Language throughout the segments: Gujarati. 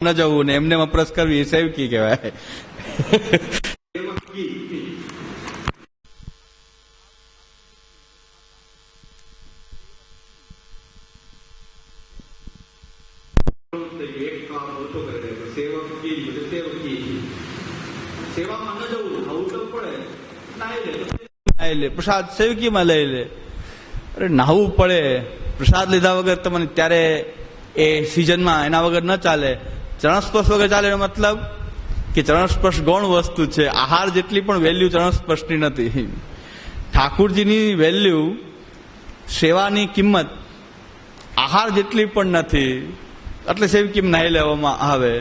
ન જવું ને એમને અપરસ કરવી એ સેવકી કહેવાય. પ્રસાદ સેવકીમાં લઈ લે. અરે નાહવું પડે, પ્રસાદ લીધા વગર તમને ત્યારે એ સિઝનમાં એના વગર ન ચાલે. ચરણસ્પર્શ વગર ચાલે એનો મતલબ કે ચરણસ્પર્શ ગૌણ વસ્તુ છે. આહાર જેટલી પણ વેલ્યુ ચરણસ્પર્શની નથી. ઠાકુરજીની વેલ્યુ, સેવાની કિંમત આહાર જેટલી પણ નથી. એટલે સેવકી નાહી લેવામાં આવે,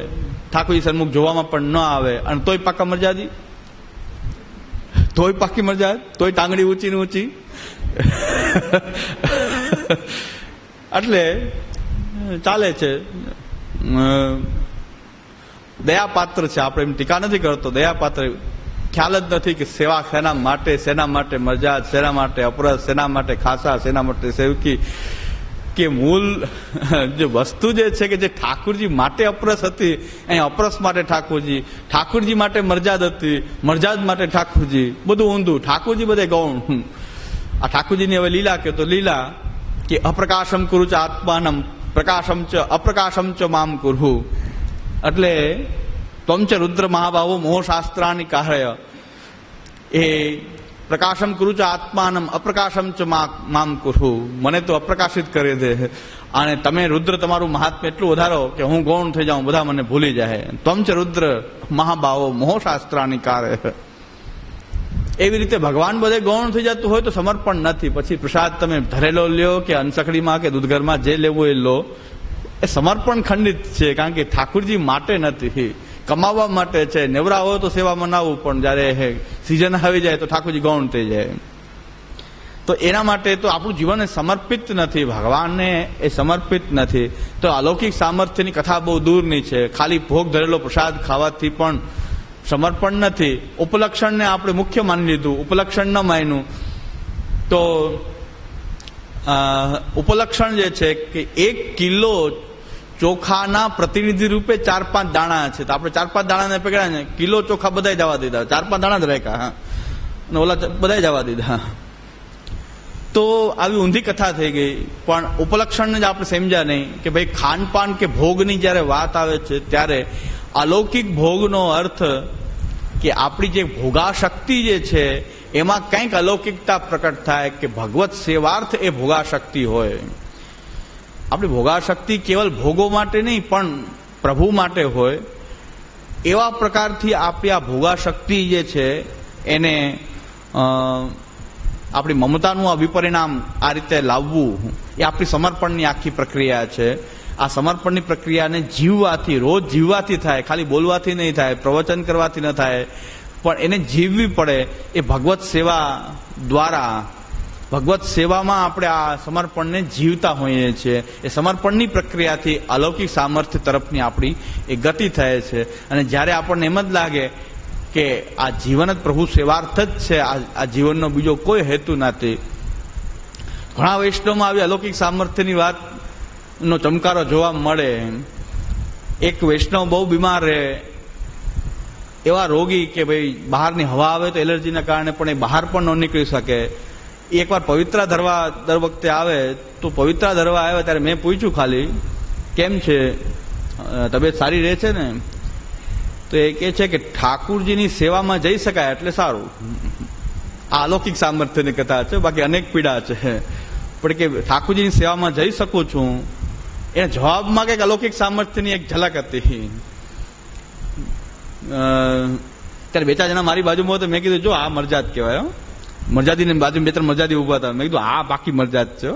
ઠાકોરજી સન્મુખ જોવામાં પણ ન આવે. અને તોય પાકા મર્યાદી, તોય પાકી મર્યાદ, તોય ટાંગડી ઊંચી ને ઊંચી. એટલે ચાલે છે. દયાપાત્ર છે, આપણે એમ ટીકા નથી કરતો. દયાપાત્ર ખ્યાલ જ નથી કે સેવા શેના માટે, શેના માટે મર્યાદ, શેના માટે અપરસ, શેના માટે ખાસા, શેના માટે સેવકી. કે મૂળ જે વસ્તુ જે છે કે જે ઠાકુરજી માટે અપરસ હતી, અહીં અપરસ માટે ઠાકુરજી, ઠાકુરજી માટે મર્યાદ હતી, મર્યાદ માટે ઠાકુરજી. બધું ઊંધું, ઠાકુરજી બધે ગૌણ. આ ઠાકુરજીની હવે લીલા કે તો લીલા કે અપ્રકાશમ કુરુ ચ આત્માનમ પ્રકાશમ ચ અપ્રકાશમ ચ મામ કુરુ. એટલે ત્વમ ચ રુદ્ર મહાભાવો મોહશાસ્ત્રાની કાર્ય. એ પ્રકાશમ કુરુ ચ આત્માનમ અપ્રકાશમ ચ મામ કુરુ. મને તો અપ્રકાશિત કરી દે, અને તમે રુદ્ર તમારું મહાત્મ્ય એટલું વધારો કે હું ગૌણ થઈ જાઉં, બધા મને ભૂલી જાય. ત્વમ ચ રુદ્ર મહાભાવો મોહશાસ્ત્રાની કાર્ય. એવી રીતે ભગવાન બધે ગૌણ થઈ જતું હોય તો સમર્પણ નથી. પછી પ્રસાદ તમે ધરેલો લ્યો કે અનસખડીમાં કે દૂધઘરમાં જે લેવું એ લો, એ સમર્પણ ખંડિત છે. કારણ કે ઠાકુરજી માટે નથી, કમાવા માટે છે. નેવરા હોય તો સેવામાં ના આવવું, પણ જયારે સિઝન આવી જાય તો ઠાકોરજી ગૌણ થઈ જાય. તો એના માટે તો આપણું જીવન સમર્પિત નથી, ભગવાનને એ સમર્પિત નથી. તો અલૌકિક સામર્થ્યની કથા બહુ દૂરની છે. ખાલી ભોગ ધરેલો પ્રસાદ ખાવાથી પણ સમર્પણ નથી. ઉપલક્ષણને આપણે મુખ્ય માની લીધું, ઉપલક્ષણ ન માન્યું તો ઉપલક્ષણ જે છે કે 1 કિલો ચોખાના પ્રતિનિધિ રૂપે 4-5 દાણા છે. તો આપણે 4-5 દાણાને પકડ્યા ને, કિલો ચોખા બધા જવા દીધા, 4-5 દાણા જ રાખ્યા. હા, અને ઓલા બધા જવા દીધા. તો આવી ઊંધી કથા થઈ ગઈ. પણ ઉપલક્ષણને જ આપણે સમજ્યા નહીં કે ભાઈ ખાનપાન કે ભોગની જયારે વાત આવે છે ત્યારે અલૌકિક ભોગનો અર્થ કે આપણી જે ભોગાશક્તિ જે છે એમાં કંઈક અલૌકિકતા પ્રકટ થાય, કે ભગવત સેવાર્થ એ ભોગાશક્તિ હોય. આપણી ભોગાશક્તિ કેવલ ભોગો માટે નહીં પણ પ્રભુ માટે હોય. એવા પ્રકારથી આપણી આ ભોગાશક્તિ જે છે એને આપણી મમતાનું આ વિપરિણામ આ રીતે લાવવું, એ આપણી સમર્પણની આખી પ્રક્રિયા છે. આ સમર્પણની પ્રક્રિયાને જીવવાથી, રોજ જીવવાથી થાય, ખાલી બોલવાથી નહીં થાય, પ્રવચન કરવાથી ન થાય, પણ એને જીવવી પડે. એ ભગવત સેવા દ્વારા, ભગવત સેવામાં આપણે આ સમર્પણને જીવતા હોઈએ છીએ. એ સમર્પણની પ્રક્રિયાથી અલૌકિક સામર્થ્ય તરફની આપણી એ ગતિ થાય છે. અને જ્યારે આપણને એમ જ લાગે કે આ જીવન જ પ્રભુ સેવાર્થ જ છે, આ જીવનનો બીજો કોઈ હેતુ નથી. ઘણા વૈષ્ણવમાં આવી અલૌકિક સામર્થ્યની વાત નો ચમકારો જોવા મળે. એક વૈષ્ણવ બહુ બીમાર રહે, એવા રોગી કે ભાઈ બહારની હવા આવે તો એલર્જીના કારણે પણ એ બહાર પણ ન નીકળી શકે. એકવાર પવિત્રા ધરવા દર વખતે આવે તો પવિત્રા ધરવા આવે ત્યારે મેં પૂછ્યું ખાલી, કેમ છે, તબિયત સારી રહે છે ને? તો એ કહે છે કે ઠાકુરજીની સેવામાં જઈ શકાય એટલે સારું. આ અલૌકિક સામર્થ્યની કથા છે, બાકી અનેક પીડા છે. પણ કે ઠાકુરજીની સેવામાં જઈ શકું છું, એના જવાબમાં કંઈક અલૌકિક સામર્થ્યની એક ઝલક હતી. ત્યારે 2-4 જણા મારી બાજુમાં હોય તો મેં કીધું જો આ મરજાદ કહેવાય. મરજાદીની બાજુ 2-3 મરજાદી ઉભા હતા. મેં કીધું આ પાકી મરજાદ છે.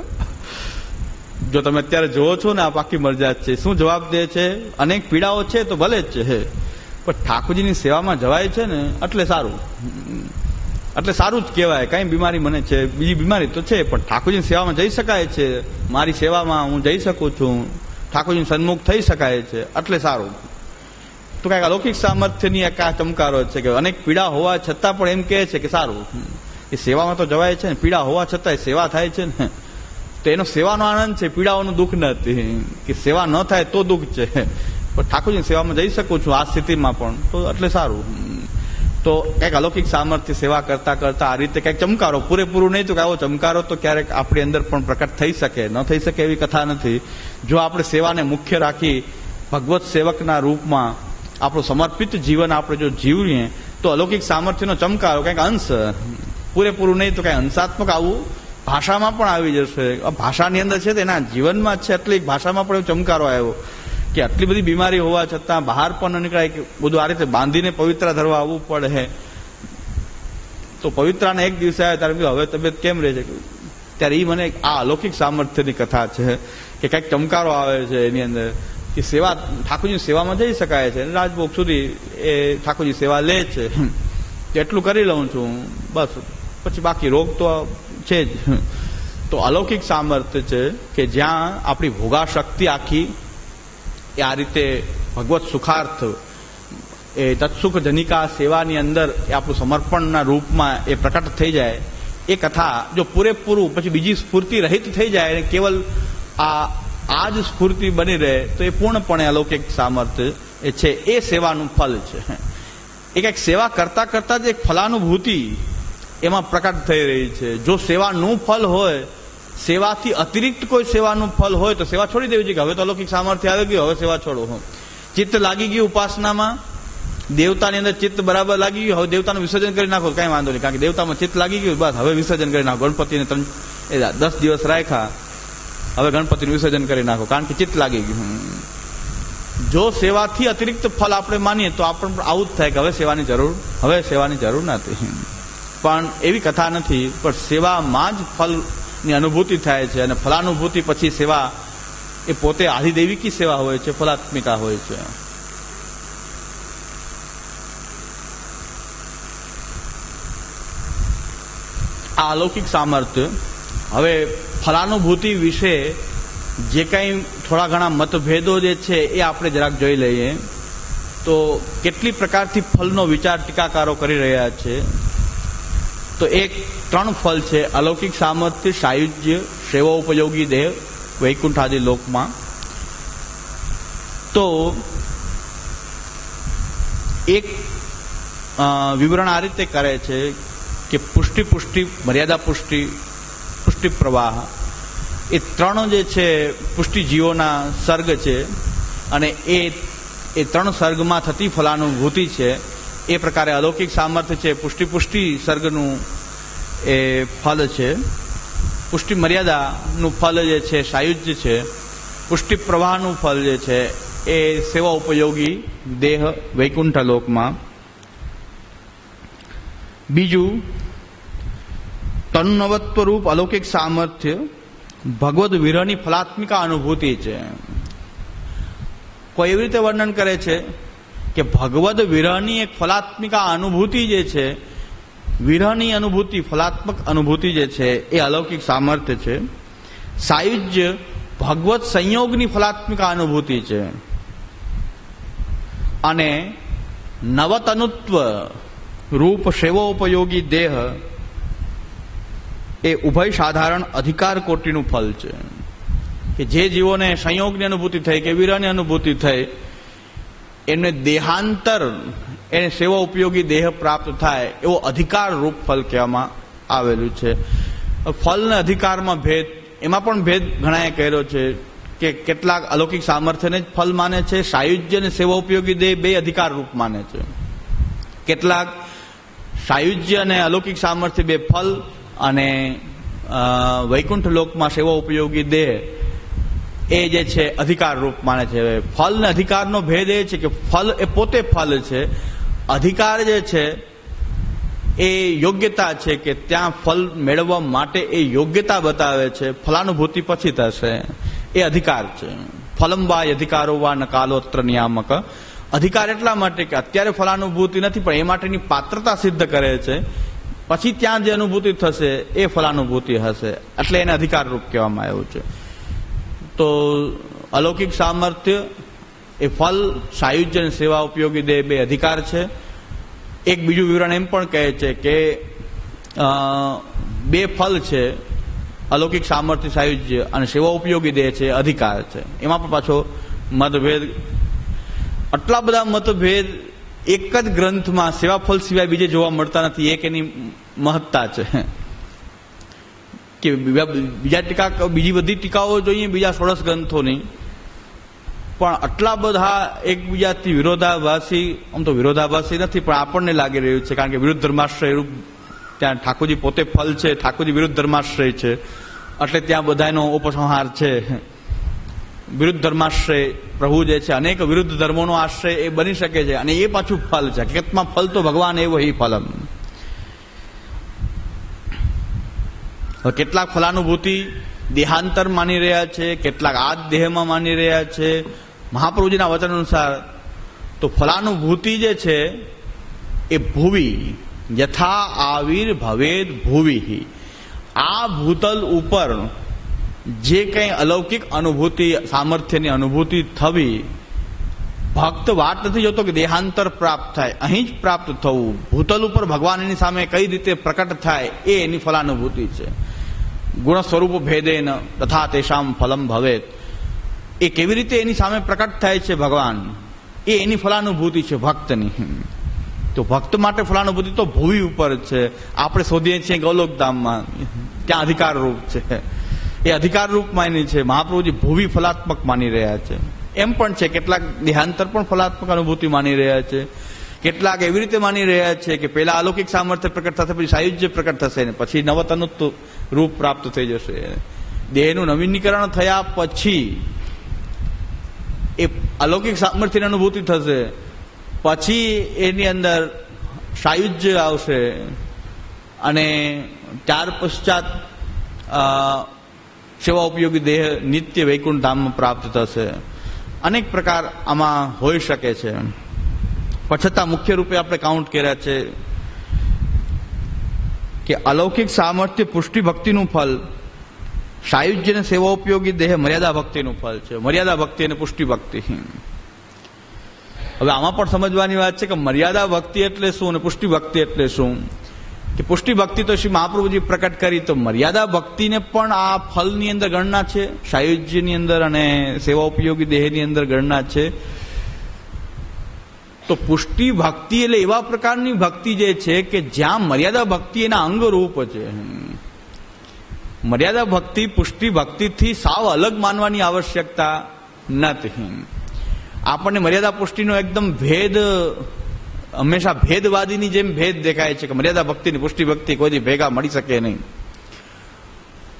જો તમે અત્યારે જોવો છો ને આ પાકી મરજાદ છે. શું જવાબ દે છે? અનેક પીડાઓ છે તો ભલે જ છે, પણ ઠાકોરજીની સેવામાં જવાય છે ને એટલે સારું. એટલે સારું જ કહેવાય. કઈ બીમારી મને છે, બીજી બીમારી તો છે, પણ ઠાકોરજીની સેવામાં જઈ શકાય છે. મારી સેવામાં હું જઈ શકું છું, ઠાકોરજીની સન્મુખ થઈ શકાય છે એટલે સારું. તો કાંઈક અલૌકિક સામર્થ્યની એક આ ચમકારો છે કે અનેક પીડા હોવા છતાં પણ એમ કહે છે કે સારું. એ સેવામાં તો જવાય છે ને, પીડા હોવા છતાં સેવા થાય છે ને, તો એનો સેવાનો આનંદ છે, પીડાઓનું દુઃખ નથી. કે સેવા ન થાય તો દુઃખ છે, પણ ઠાકોરજીની સેવામાં જઈ શકું છું આ સ્થિતિમાં પણ, તો એટલે સારું. તો કંઈક અલૌકિક સામર્થ્ય સેવા કરતા કરતા આ રીતે કંઈક ચમકારો, પૂરેપૂરું નહીં તો આવો ચમકારો તો ક્યારેક આપણી અંદર પણ પ્રકટ થઈ શકે, ન થઈ શકે એવી કથા નથી. જો આપણે સેવાને મુખ્ય રાખી ભગવત સેવકના રૂપમાં આપણું સમર્પિત જીવન આપણે જો જીવીએ તો અલૌકિક સામર્થ્યનો ચમકારો કંઈક અંશ, પૂરેપૂરું નહીં તો કંઈ અંશાત્મક આવું ભાષામાં પણ આવી જશે. ભાષાની અંદર છે તેના જીવનમાં જ છે, એટલી ભાષામાં પણ એવો ચમકારો આવ્યો કે આટલી બધી બીમારી હોવા છતાં બહાર પણ ન નીકળાય, કે બધું આ રીતે બાંધીને પવિત્ર ધરવા આવવું પડે. તો પવિત્રાને એક દિવસે આવે ત્યારે હવે તબિયત કેમ રહે છે, ત્યારે એ મને આ અલૌકિક સામર્થ્યની કથા છે કે કંઈક ચમકારો આવે છે એની અંદર, કે સેવા ઠાકોરજીની સેવામાં જઈ શકાય છે, રાજભોગ સુધી એ ઠાકોરજી સેવા લે છે, એટલું કરી લઉં છું બસ, પછી બાકી રોગ તો છે જ. તો અલૌકિક સામર્થ્ય છે કે જ્યાં આપણી ભોગા શક્તિ આખી એ આ રીતે ભગવત સુખાર્થ એ તત્સુખ જનિકા સેવાની અંદર એ આપણું સમર્પણના રૂપમાં એ પ્રકટ થઈ જાય. એ કથા જો પૂરેપૂરું પછી બીજી સ્ફૂર્તિ રહિત થઈ જાય અને કેવલ આ જ સ્ફૂર્તિ બની રહે તો એ પૂર્ણપણે અલૌકિક સામર્થ્ય એ છે, એ સેવાનું ફલ છે. એ કંઈક સેવા કરતા કરતા જ એક ફલાનુભૂતિ એમાં પ્રકટ થઈ રહી છે. જો સેવાનું ફલ હોય, સેવાથી અતિરિક્ત કોઈ સેવાનું ફલ હોય તો સેવા છોડી દેવી જોઈએ કે હવે તો અલૌકિક સામર્થ્ય આવી ગયું, હવે સેવા છોડો. ચિત્ત લાગી ગયું ઉપાસનામાં, દેવતાની અંદર ચિત્ત બરાબર લાગી ગયું, હવે દેવતાનું વિસર્જન કરી નાખો, કઈ વાંધો નહીં, કારણ કે દેવતામાં ચિત્ત લાગી ગયું, બસ હવે વિસર્જન કરી નાખો. ગણપતિને 10 દિવસ રાખ્યા, હવે ગણપતિનું વિસર્જન કરી નાખો, કારણ કે ચિત્ત લાગી ગયું. જો સેવાથી અતિરિક્ત ફલ આપણે માનીએ તો આપણને આવું જ થાય કે હવે સેવાની જરૂર નથી. પણ એવી કથા નથી, પણ સેવામાં જ ફલની અનુભૂતિ થાય છે, અને ફલાનુભૂતિ પછી સેવા એ પોતે આધિદૈવિકી સેવા હોય છે, ફલાત્મિકા હોય છે. આ અલૌકિક સામર્થ્ય, હવે ફલાનુભૂતિ વિશે જે કંઈ થોડા ઘણા મતભેદો જે છે એ આપણે જરાક જોઈ લઈએ. તો કેટલી પ્રકારથી ફલનો વિચાર ટીકાકારો કરી રહ્યા છે. તો 3 ફલ છે: અલૌકિક સામર્થ્ય, સાયુજ્ય, સેવા ઉપયોગી દેહ વૈકુંઠ આદિ લોકમાં. તો એક વિવરણ આ રીતે કરે છે કે પુષ્ટિ મર્યાદા પુષ્ટિ પ્રવાહ, એ 3 જે છે પુષ્ટિ જીવોના સર્ગ છે, અને એ 3 સર્ગમાં થતી ફલાનુભૂતિ છે. એ પ્રકારે અલૌકિક સામર્થ્ય છે પુષ્ટિ સર્ગનું એ ફલ છે. પુષ્ટિ મર્યાદાનું ફલ જે છે સાયુજ્ય છે. પુષ્ટિ પ્રવાહનું ફલ જે છે એ સેવા ઉપયોગી દેહ વૈકુંઠ લોકમાં. બીજું, તન્નવત્વ રૂપ અલૌકિક સામર્થ્ય ભગવદ વિરહની ફલાત્મિકા અનુભૂતિ છે. કોઈ એવી રીતે વર્ણન કરે છે કે ભગવદ વિરહની એક ફલાત્મિકા અનુભૂતિ જે છે, વિરહની અનુભૂતિ, ફલાત્મક અનુભૂતિ જે છે એ અલૌકિક સામર્થ્ય છે. સાયુજ્ય ભગવત સંયોગની ફલાત્મિકા અનુભૂતિ છે. અને નવતનુત્વ રૂપ સેવોપયોગી દેહ એ ઉભય સાધારણ અધિકાર કોટીનું ફલ છે. કે જે જીવોને સંયોગની અનુભૂતિ થઈ કે વિરહની અનુભૂતિ થઈ, એમને દેહાંતર એને સેવા ઉપયોગી દેહ પ્રાપ્ત થાય એવો અધિકાર રૂપ ફલ કહેવામાં આવેલું છે. ફલ ને અધિકારમાં ભેદ, એમાં પણ ભેદ ઘણાએ કર્યો છે કે કેટલાક અલૌકિક સામર્થ્યને જ ફલ માને છે, સાયુજ્ય અને સેવા ઉપયોગી દેહ 2 અધિકાર રૂપ માને છે. કેટલાક સાયુજ્ય અને અલૌકિક સામર્થ્ય 2 ફલ, અને વૈકુંઠ લોકમાં સેવા ઉપયોગી દેહ એ જે છે અધિકાર રૂપ માને છે. ફલ ને અધિકારનો ભેદ એ છે કે ફલ એ પોતે ફલ છે, અધિકાર જે છે એ યોગ્યતા છે કે ત્યાં ફલ મેળવવા માટે એ યોગ્યતા બતાવે છે. ફલાનુભૂતિ પછી થશે, એ અધિકાર છે. ફલમ વા અધિકારો વા ન કાલોત્ર નિયામક. અધિકાર એટલા માટે કે અત્યારે ફલાનુભૂતિ નથી, પણ એ માટેની પાત્રતા સિદ્ધ કરે છે. પછી ત્યાં જે અનુભૂતિ થશે એ ફલાનુભૂતિ હશે, એટલે એને અધિકાર રૂપ કહેવામાં આવ્યું છે. તો અલૌકિક સામર્થ્ય એ ફલ, સાયુજ્ય અને સેવા ઉપયોગી દેહ 2 અધિકાર છે. એક બીજું વિવરણ એમ પણ કહે છે કે 2 ફલ છે, અલૌકિક સામર્થ્ય સાયુજ્ય, અને સેવા ઉપયોગી દેહ છે અધિકાર છે. એમાં પણ પાછો મતભેદ આટલા બધા મતભેદ એક જ ગ્રંથમાં સેવાફળ સિવાય બીજે જોવા મળતા નથી. એક એની મહત્તા છે કે બીજી બધી ટીકાઓ જોઈએ બીજા 16 ગ્રંથોની, પણ આટલા બધા એકબીજાથી વિરોધાભાસી, આમ તો વિરોધાભાસી નથી પણ આપણને લાગી રહ્યું છે, કારણ કે વિરુદ્ધ ધર્માશ્રય રૂપ ત્યાં ઠાકોરજી પોતે ફલ છે, ઠાકોરજી વિરુદ્ધ ધર્માશ્રય છે, એટલે ત્યાં બધાનો ઉપસંહાર છે. વિરુદ્ધ ધર્માશ્રય પ્રભુ જે છે અનેક વિરુદ્ધ ધર્મોનો આશ્રય એ બની શકે છે, અને એ પાછું ફલ છે. હકીકતમાં ફલ તો ભગવાન એવો હિ ફલમ. કેટલાક ફલાનુભૂતિ દેહાંતર માની રહ્યા છે, કેટલાક આદ દેહમાં માની રહ્યા છે. મહાપ્રભુજીના વચન અનુસાર તો ફલાનુભૂતિ જે છે એ ભુવી યથા આવિર ભવેદ ભુવી, આ ભૂતલ ઉપર જે કંઈ અલૌકિક અનુભૂતિ સામર્થ્યની અનુભૂતિ થવી, ભક્ત વાટ નથી જોતો કે દેહાંતર પ્રાપ્ત થાય, અહીં જ પ્રાપ્ત થવું, ભૂતલ ઉપર ભગવાન એની સામે કઈ રીતે પ્રકટ થાય એ એની ફલાનુભૂતિ છે. ગુણ સ્વરૂપ ભેદેન તથા તેષામ ફલમ ભવેત, એ કેવી રીતે એની સામે પ્રકટ થાય છે ભગવાન, એ એની ફલાનુભૂતિ છે ભક્તની. તો ભક્ત માટે ફલાનુભૂતિ તો ભૂમિ ઉપર છે. આપણે શોધીએ છીએ ગૌલોકધામમાં, ત્યાં અધિકાર રૂપ છે, એ અધિકાર રૂપ માની છે. મહાપ્રભુજી ભૂવિ ફલાત્મક માની રહ્યા છે. એમ પણ છે કેટલાક દેહાંતર પણ ફલાત્મક અનુભૂતિ માની રહ્યા છે. કેટલાક એવી રીતે માની રહ્યા છે કે પેલા અલૌકિક સામર્થ્ય પ્રકટ થશે, પછી સાયુજ્ય પ્રકટ થશે ને પછી નવતનુત્વ રૂપ પ્રાપ્ત થઈ જશે. દેહનું નવીનીકરણ થયા પછી એ અલૌકિક સામર્થ્યની અનુભૂતિ થશે, પછી એની અંદર સાયુજ્ય આવશે, અને ત્યાર પશ્ચાત સેવા ઉપયોગી દેહ નિત્ય વૈકુંઠ ધામમાં પ્રાપ્ત થશે. અનેક પ્રકાર આમાં હોઈ શકે છે. પણ છતાં મુખ્ય રૂપે આપણે કાઉન્ટ કર્યા છે કે અલૌકિક સામર્થ્ય પુષ્ટિ ભક્તિનું ફલ, સાયુજ્ય અને સેવા ઉપયોગી દેહ મર્યાદા ભક્તિનું ફલ છે. મર્યાદા ભક્તિ અને પુષ્ટિ ભક્તિ. હવે આમાં પણ સમજવાની વાત છે કે મર્યાદા ભક્તિ એટલે શું અને પુષ્ટિ ભક્તિ એટલે શું. કે પુષ્ટિ ભક્તિ તો શ્રી મહાપ્રભુજી પ્રકટ કરી, તો મર્યાદા ભક્તિને પણ આ ફલની અંદર ગણના છે, સાયુજ્યની અંદર અને સેવા ઉપયોગી દેહની અંદર ગણના છે. તો પુષ્ટિ ભક્તિ એટલે એવા પ્રકારની ભક્તિ જે છે કે જ્યાં મર્યાદા ભક્તિ એના અંગરૂપ છે. મર્યાદા ભક્તિ પુષ્ટિ ભક્તિથી સાવ અલગ માનવાની આવશ્યકતા નથી. આપણને મર્યાદા પુષ્ટિનો એકદમ ભેદ, હંમેશા ભેદવાદીની જેમ ભેદ દેખાય છે કે મર્યાદા ભક્તિ ને પુષ્ટિ ભક્તિ કોઈથી ભેગા મળી શકે નહીં.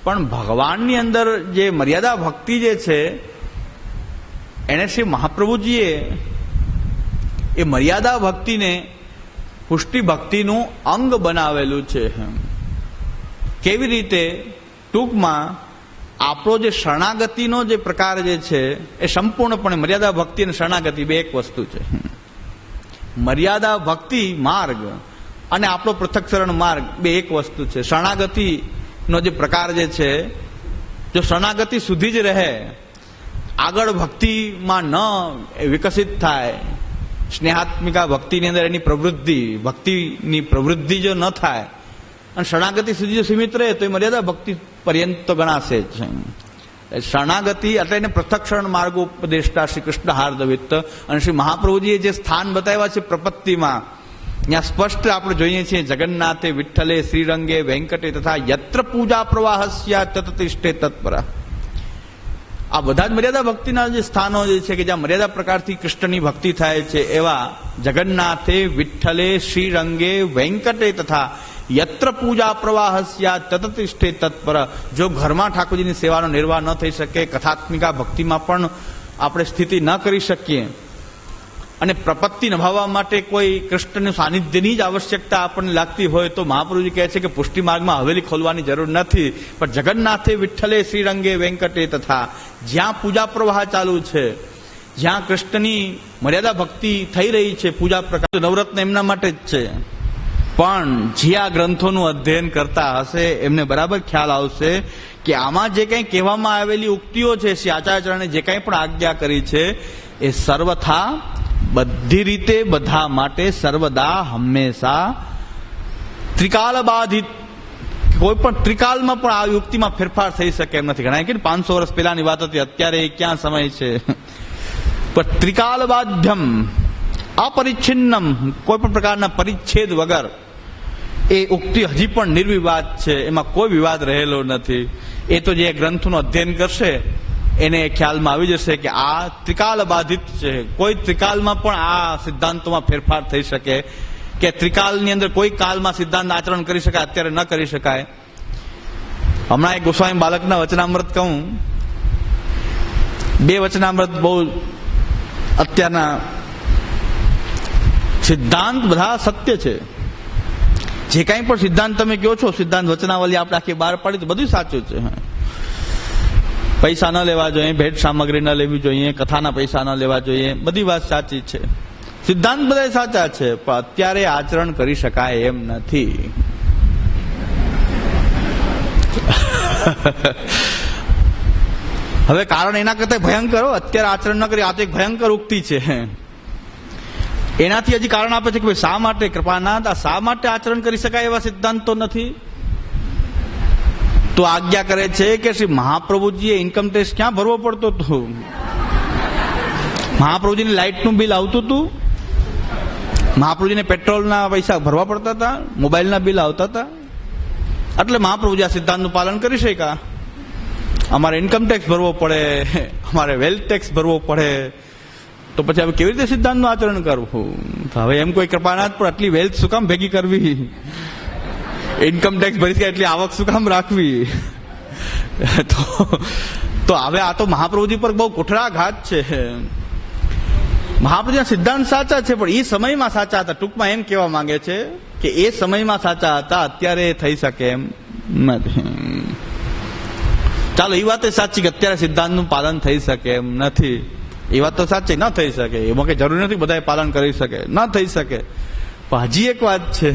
પણ ભગવાનની અંદર જે મર્યાદા ભક્તિ જે છે એને શ્રી મહાપ્રભુજીએ એ મર્યાદા ભક્તિને પુષ્ટિ ભક્તિનું અંગ બનાવેલું છે. કેવી રીતે? ટૂંકમાં આપણો જે શરણાગતિનો જે પ્રકાર જે છે એ સંપૂર્ણપણે મર્યાદા ભક્તિ અને શરણાગતિ બે એક વસ્તુ છે. મર્યાદા ભક્તિ માર્ગ અને આપણો પૃથક શરણ માર્ગ બે એક વસ્તુ છે. શરણાગતિનો જે પ્રકાર જે છે, જો શરણાગતિ સુધી જ રહે, આગળ ભક્તિમાં ન વિકસિત થાય, સ્નેહાત્મિકા ભક્તિની અંદર એની પ્રવૃત્તિ, ભક્તિની પ્રવૃત્તિ જો ન થાય અને શરણાગતિ સુધી જો સીમિત રહે તો એ મર્યાદા ભક્તિ પર્યંત તો ગણાશે જ. શરણાગતિ એટલે એને પૃથક શરણ માર્ગ ઉપદેષ્ટા શ્રી કૃષ્ણ હાર્દવિત્ત, અને શ્રી મહાપ્રભુજીએ જે સ્થાન બતાવ્યા છે પ્રપત્તિમાં, ત્યાં સ્પષ્ટ આપણે જોઈએ છીએ જગન્નાથે વિઠ્ઠલે શ્રીરંગે વેંકટે તથા યત્ર પૂજા પ્રવાહસ્યા તતિષ્ઠે તત્પર. આ બધા જ મર્યાદા ભક્તિના જે સ્થાનો જે છે કે જ્યાં મર્યાદા પ્રકારથી કૃષ્ણની ભક્તિ થાય છે, એવા જગન્નાથે વિઠ્ઠલે શ્રીરંગે વેંકટે તથા યત્ર પૂજા પ્રવાહસ્યા તતિષ્ઠે તત્પર. જો ઘરમાં ઠાકોરજીની સેવાનો નિર્વાહ ન થઈ શકે, કથાત્મિકા ભક્તિમાં પણ આપણે સ્થિતિ ન કરી શકીએ, અને પ્રપત્તિ નિભાવવા માટે કોઈ કૃષ્ણનું સાનિધ્યની જ આવશ્યકતા આપણને લાગતી હોય, તો મહાપ્રભુજી કહે છે કે પુષ્ટિ માર્ગમાં હવેલી ખોલવાની જરૂર નથી. પણ જગન્નાથે વિઠ્ઠલે શ્રીરંગે વેંકટે તથા, જ્યાં પૂજા પ્રવાહ ચાલુ છે, જ્યાં કૃષ્ણની મર્યાદા ભક્તિ થઈ રહી છે, પૂજા પ્રકાર નવરત્ન એમના માટે જ છે. પણ જે આ ગ્રંથોનું અધ્યયન કરતા હશે એમને બરાબર ખ્યાલ આવશે કે આમાં જે કંઈ કહેવામાં આવેલી ઉક્તિઓ છે, શ્રી આચાર્યચરણે જે કંઈ પણ આજ્ઞા કરી છે, એ સર્વથા બધી રીતે બધા માટે સર્વદા હંમેશા ત્રિકાલ બાધિત, કોઈ પણ ત્રિકાલમાં પણ આ યુક્તિમાં ફેરફાર થઈ શકે એમ નથી. ઘણા કે 500 વર્ષ પહેલાની વાત હતી, અત્યારે ક્યાં સમય છે. પણ ત્રિકાલબાધ્યમ અપરિચ્છિન્નમ, કોઈ પણ પ્રકારના પરિચ્છેદ વગર એ ઉક્તિ હજી પણ નિર્વિવાદ છે, એમાં કોઈ વિવાદ રહેલો નથી. એ તો જે ગ્રંથનું અધ્યયન કરશે એને ખ્યાલમાં આવી જશે કે આ ત્રિકાલ બાધિત છે. કોઈ ત્રિકાલમાં પણ આ સિદ્ધાંતોમાં ફેરફાર થઈ શકે કે ત્રિકાલની અંદર કોઈ કાલમાં સિદ્ધાંત આચરણ કરી શકાય, અત્યારે ન કરી શકાય. હમણાં એક ગોસ્વામી બાલકના વચનામૃત કહું, 2 વચનામૃત બહુ અત્યારના સિદ્ધાંત બધા સત્ય છે. જે કાંઈ પણ સિદ્ધાંત તમે કહો છો, સિદ્ધાંત વચનાવલી આપણે આખી બહાર પાડી તો બધું સાચું છે. પૈસા ન લેવા જોઈએ, ભેટ સામગ્રી ન લેવી જોઈએ, કથાના પૈસા ન લેવા જોઈએ, બધી વાત સાચી છે. સિદ્ધાંત બધા સાચા છે, પણ અત્યારે આચરણ કરી શકાય એમ નથી. હવે કારણ એના કરતા ભયંકર, અત્યારે આચરણ ન કરી, આ તો એક ભયંકર ઉક્તિ છે. એનાથી હજી કારણ આપે છે કે ભાઈ શા માટે કૃપાનાથ, આ શા માટે આચરણ કરી શકાય એવા સિદ્ધાંતો નથી. તો આજ્ઞા કરે છે કે શ્રી મહાપ્રભુજીએ ઇન્કમ ટેક્સ ક્યાં ભરવો પડતો હતો? મહાપ્રભુજીને લાઇટનું બિલ આવતું હતું, મહાપ્રભુજીને પેટ્રોલના પૈસા ભરવા પડતા હતા, મોબાઈલના બિલ આવતા હતા. એટલે મહાપ્રભુજી આ સિદ્ધાંતનું પાલન કરી શક્યા. અમારે ઇન્કમ ટેક્સ ભરવો પડે, અમારે વેલ્થ ટેક્સ ભરવો પડે, તો પછી હવે કેવી રીતે સિદ્ધાંતનું આચરણ કરવું? હવે એમ કોઈ કૃપાનાથ પણ આટલી વેલ્થ શું કામ ભેગી કરવી? ઇન્કમ ટેક્સ ભરી એટલી આવક શું કામ રાખવી? તો હવે આ તો મહાપ્રભુજી પર બહુ કુઠળાઘાત છે. મહાપ્રભુજીના સિદ્ધાંત સાચા છે, પણ એ સમયમાં સાચા હતા. ટૂંકમાં એમ કહેવા માંગે છે કે એ સમયમાં સાચા હતા, અત્યારે થઈ શકે એમ નથી. ચાલો, એ વાત સાચી કે અત્યારે સિદ્ધાંતનું પાલન થઈ શકે એમ નથી. એ વાત તો સાચી, ન થઈ શકે. એમાં કઈ જરૂરી નથી બધા પાલન કરી શકે, ન થઈ શકે. પણ હજી એક વાત છે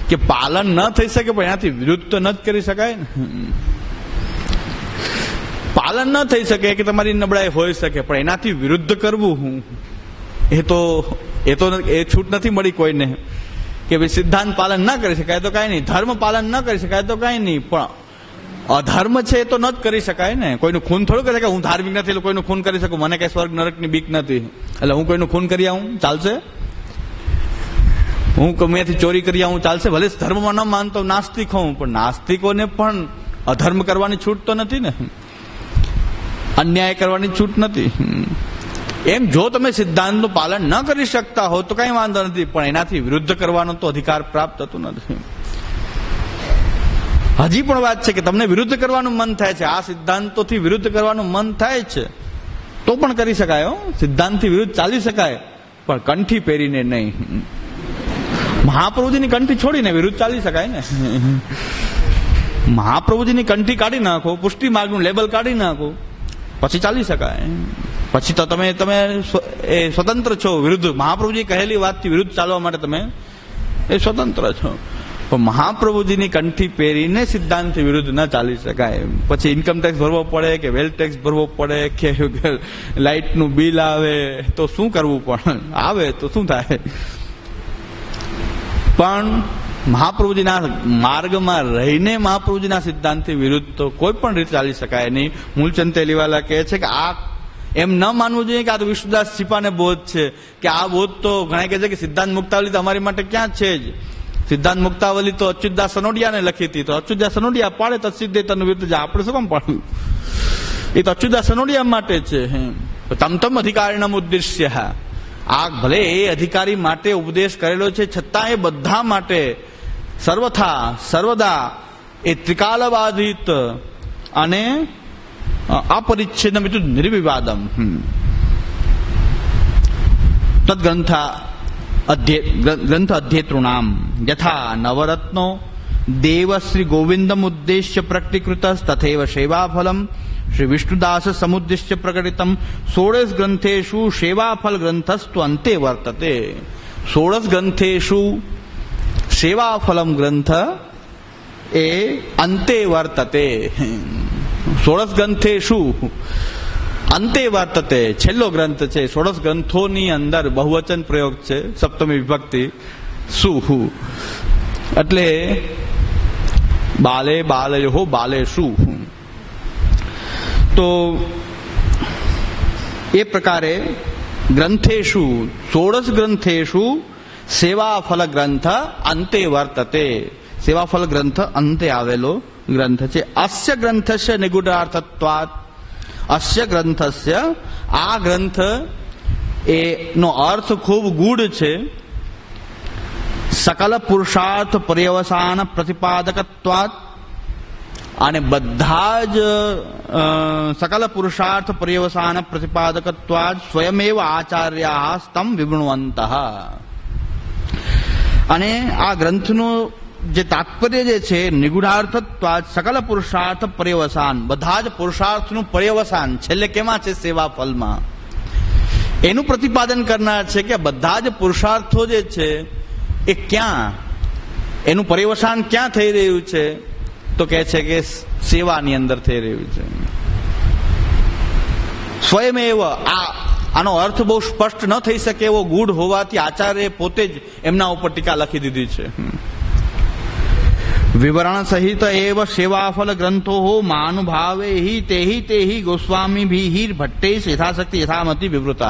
કે પાલન ન થઈ શકે પણ એનાથી વિરુદ્ધ તો ન જ કરી છકાય ને. પાલન ન થઈ શકે કે તમારી નબળાઈ હોઈ શકે, પણ એનાથી વિરુદ્ધ કરવું એ છૂટ નથી મળી કોઈને કે ભાઈ સિદ્ધાંત પાલન ન કરી શકાય તો કાંઈ નહીં, ધર્મ પાલન ન કરી શકાય તો કાંઈ નહીં, પણ અધર્મ છે એ તો ન જ કરી શકાય ને. કોઈનું ખૂન થોડું કરી શકાય. હું ધાર્મિક નથી એટલે કોઈનું ખૂન કરી શકું, મને કઈ સ્વર્ગ નરકની બીક નથી એટલે હું કોઈનું ખૂન કરી આવું ચાલશે? હું ગમેથી ચોરી કરી આવું ચાલશે? ભલે ધર્મમાં ન માનતો નાસ્તિક હોઉં, પણ નાસ્તિકોને પણ અધર્મ કરવાની છૂટ તો નથી ને, અન્યાય કરવાની છૂટ નથી. એમ જો તમે સિદ્ધાંતનું પાલન ન કરી શકતા હો તો કઈ વાંધો નથી, પણ એનાથી વિરુદ્ધ કરવાનો તો અધિકાર પ્રાપ્ત થતો નથી. હજી પણ વાત છે કે તમને વિરુદ્ધ કરવાનું મન થાય છે, આ સિદ્ધાંતોથી વિરુદ્ધ કરવાનું મન થાય છે તો પણ કરી શકાય. સિદ્ધાંતથી વિરુદ્ધ ચાલી શકાય, પણ કંઠી પહેરીને નહીં. મહાપ્રભુજીની કંઠી છોડીને વિરુદ્ધ ચાલી શકાય ને. મહાપ્રભુજીની કંઠી કાઢી નાખો, પુષ્ટિ માર્ગનું લેબલ કાઢી નાખો, પછી ચાલી શકાય. પછી તો તમે સ્વતંત્ર છો. વિરુદ્ધ મહાપ્રભુજી કહેલી વાતથી વિરુદ્ધ ચાલવા માટે તમે સ્વતંત્ર છો. પણ મહાપ્રભુજીની કંઠી પહેરીને સિદ્ધાંતથી વિરુદ્ધ ન ચાલી શકાય. પછી ઇન્કમ ટેક્સ ભરવો પડે કે વેલ્થ ટેક્સ ભરવો પડે કે લાઇટનું બિલ આવે તો શું કરવું પણ આવે તો શું થાય? પણ મહાપ્રભુજીના માર્ગમાં રહીને મહાપ્રભુજીના સિદ્ધાંતથી વિરુદ્ધ તો કોઈ પણ રીતે ચાલી શકાય નહીં. મૂલચંદ તેલીવાલા કહે છે કે આ એમ ન માનવું જોઈએ કે આ તો વિષ્ણુદાસ છીપાને બોધ છે, કે આ બોધ તો ઘણા કહે છે કે સિદ્ધાંત મુક્તાવલી તો અમારી માટે ક્યાં છે જ. સિદ્ધાંત મુક્તાવલી તો અચ્યુતદાસ સનોડિયાને લખી હતી, તો અચ્યુતદાસ સનોડિયા પાડે તત્સિદ્ધે તન વિરુદ્ધ, આપણે શું કામ પાડવું? એ તો અચ્યુતદાસ સનોડિયા માટે છે. તમ તમ અધિકારીણમ ઉદ્દેશ્ય, આ ભલે એ અધિકારી માટે ઉપદેશ કરેલો છે છતાં એ બધા માટે સર્વથા સર્વદા એ ત્રિકાલબાધિત અને અપરિચ્છેદમ નિર્વિવાદમ તદ્ગ્રંથ અધ્યેતॄણામ યથા નવરત્નો દેવ શ્રી ગોવિંદમ ઉદ્દેશ્ય પ્રકટીકૃત તથૈવ સેવાફલમ શ્રી વિષ્ણુદાસ સમુદ્દેશ્ય પ્રકટિતમ 16 ગ્રંથેષુ સેવાફલ ગ્રંથસ્તુ અંતે વર્તતે. 16 ગ્રંથેષુ સેવાફલમ ગ્રંથ એ અંતે વર્તતે. 16 ગ્રંથેષુ અંતે વર્તતે છેલ્લો ગ્રંથ છે. 16 ગ્રંથોની અંદર બહુવચન પ્રયોગ છે, સપ્તમી વિભક્તિ સુ, એટલે બાલે બાલયો બાલે સુ. તો એ પ્રકારે ગ્રંથેષુ 16 ગ્રંથેષુ સેવાફલ ગ્રંથ અંતે વર્તતે. સેવાફલ ગ્રંથ અંતે આવેલો ગ્રંથ છે. અસ્ય ગ્રંથસ્ય નિગૂઢાર્થત્વાत्. અસ્ય ગ્રંથસ્ય આ ગ્રંથ એનો અર્થ ખૂબ ગૂઢ છે. સકલ પુરુષાર્થ પર્યવસાન પ્રતિપાદકત્વાत्. અને બધા જ સકલ પુરુષાર્થ પર્યવસાન પ્રતિપાદકત્વાत् સ્વયમેવ આચાર્યા સ્તમ વિવૃણવંતઃ. અને આ ગ્રંથનું જે તાત્પર્ય જે છે નિગૂઢાર્થત્વાत् સકલ પુરુષાર્થ પર્યવસાન, બધા જ પુરુષાર્થનું પર્યવસાન છેલ્લે કેમાં છે? સેવા ફલમાં. એનું પ્રતિપાદન કરનાર છે કે બધા જ પુરુષાર્થો જે છે એ ક્યાં, એનું પર્યવસાન ક્યાં થઈ રહ્યું છે? તો કહે છે કે સેવાની અંદર થઈ રહ્યું છે. સ્વયમેવ આનો અર્થ બહુ સ્પષ્ટ ન થઈ શકે એવો ગૂઢ હોવાથી આચાર્ય પોતે જ એમના ઉપર ટીકા લખી દીધી છે. વિવરણ સહિત એવ સેવાફલ ગ્રંથો માનુભાવે હિ તેહિ તેહિ ગોસ્વામી ભી ભટ્ટેશ યથાશક્તિ યથામતિ વિવૃત.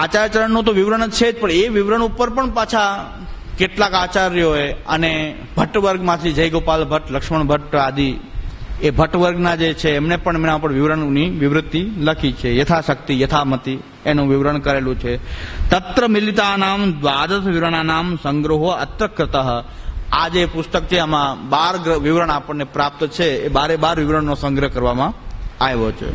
આચાર્યચરણનું તો વિવરણ છે જ, પણ એ વિવરણ ઉપર પણ પાછા કેટલાક આચાર્યોએ અને ભટ્ટ વર્ગમાંથી જયગોપાલ ભટ્ટ, લક્ષ્મણ ભટ્ટ આદિ એ ભટ્ટ વર્ગના જે છે એમને પણ એમના ઉપર વિવરણની વિવૃત્તિ લખી છે. યથાશક્તિ યથામતિ એનું વિવરણ કરેલું છે. તત્ર મિલિતાનામ દ્વાદશ વિવરણાનામ સંગ્રહો અત્ર કૃતઃ. આ જે પુસ્તક છે આમાં 12 વિવરણ આપણને પ્રાપ્ત છે. એ 12 વિવરણનો સંગ્રહ કરવામાં આવ્યો છે.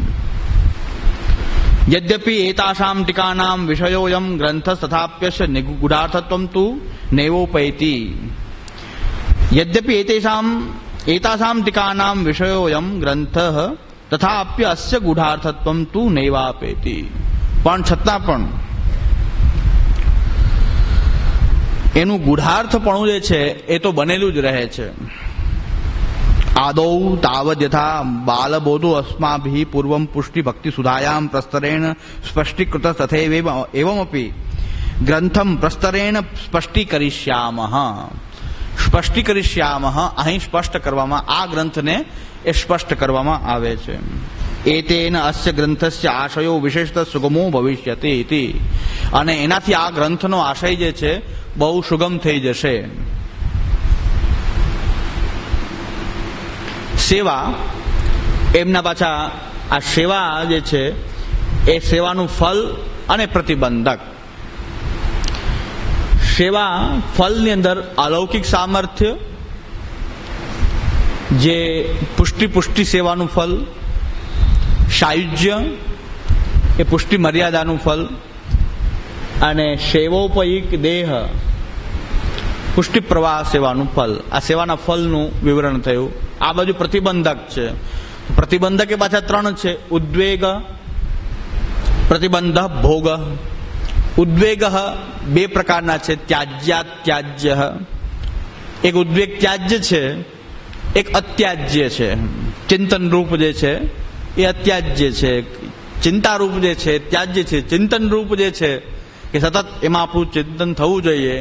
યદ્યપિ એતાસામ ટીકાનામ વિષયોયમ ગ્રંથ તથાપ્યસ્ય નિગૂઢાર્થત્વમ તુ નૈવોપૈતિ. યદ્યપિ એતાસામ ટીકાનામ વિષયોયમ ગ્રંથ તથાપ્ય અસ્ય ગૂઢાર્થત્વમ તુ નૈવાપેતિ. પણ છતાં પણ એનું ગૂઢાર્થપણું જે છે એ તો બનેલું જ રહે છે. આદૌ તાવદ યથા બાલબોધો અસ્માભિ પૂર્વમ પુષ્ટિ ભક્તિ સુધાયામ પ્રસ્તરેણ સ્પષ્ટીકૃત તથૈવ એવમપી ગ્રંથમ પ્રસ્તરેણ સ્પષ્ટીકરિષ્યામઃ. સ્પષ્ટીકરિષ્યામઃ અહીં સ્પષ્ટ કરવામાં, આ ગ્રંથને એ સ્પષ્ટ કરવામાં આવે છે. એતેન અસ્ય ગ્રંથસ્ય આશયો વિશેષતઃ સુગમો ભવિષ્યતિ ઇતિ. અને એનાથી આ ગ્રંથનો આશય જે છે બહુ સુગમ થઈ જશે. સેવા એમના પાછા આ સેવા જે છે એ સેવાનું ફલ અને પ્રતિબંધક. સેવા ફલની અંદર અલૌકિક સામર્થ્ય, જે પુષ્ટિ સેવાનું ફલ, સાયુજ્ય એ પુષ્ટિ મર્યાદાનું ફલ, અને સેવોપયિક દેહ પુષ્ટિ પ્રવાહ સેવાનું ફલ. આ સેવાના ફલનું વિવરણ થયું. આ બાજુ પ્રતિબંધક છે. પ્રતિબંધક એ પાછા 3 છે. ઉદ્વેગ, પ્રતિબંધ, ભોગ. ઉદ્વેગ 2 પ્રકારના છે. ત્યાજ્ય. એક ઉદ્વેગ ત્યાજ્ય છે, એક અત્યાજ્ય છે. ચિંતન રૂપ જે છે એ અત્યાજ્ય છે. ચિંતા રૂપ જે છે ત્યાજ્ય છે. ચિંતન રૂપ જે છે કે સતત એમાં આપણું ચિંતન થવું જોઈએ,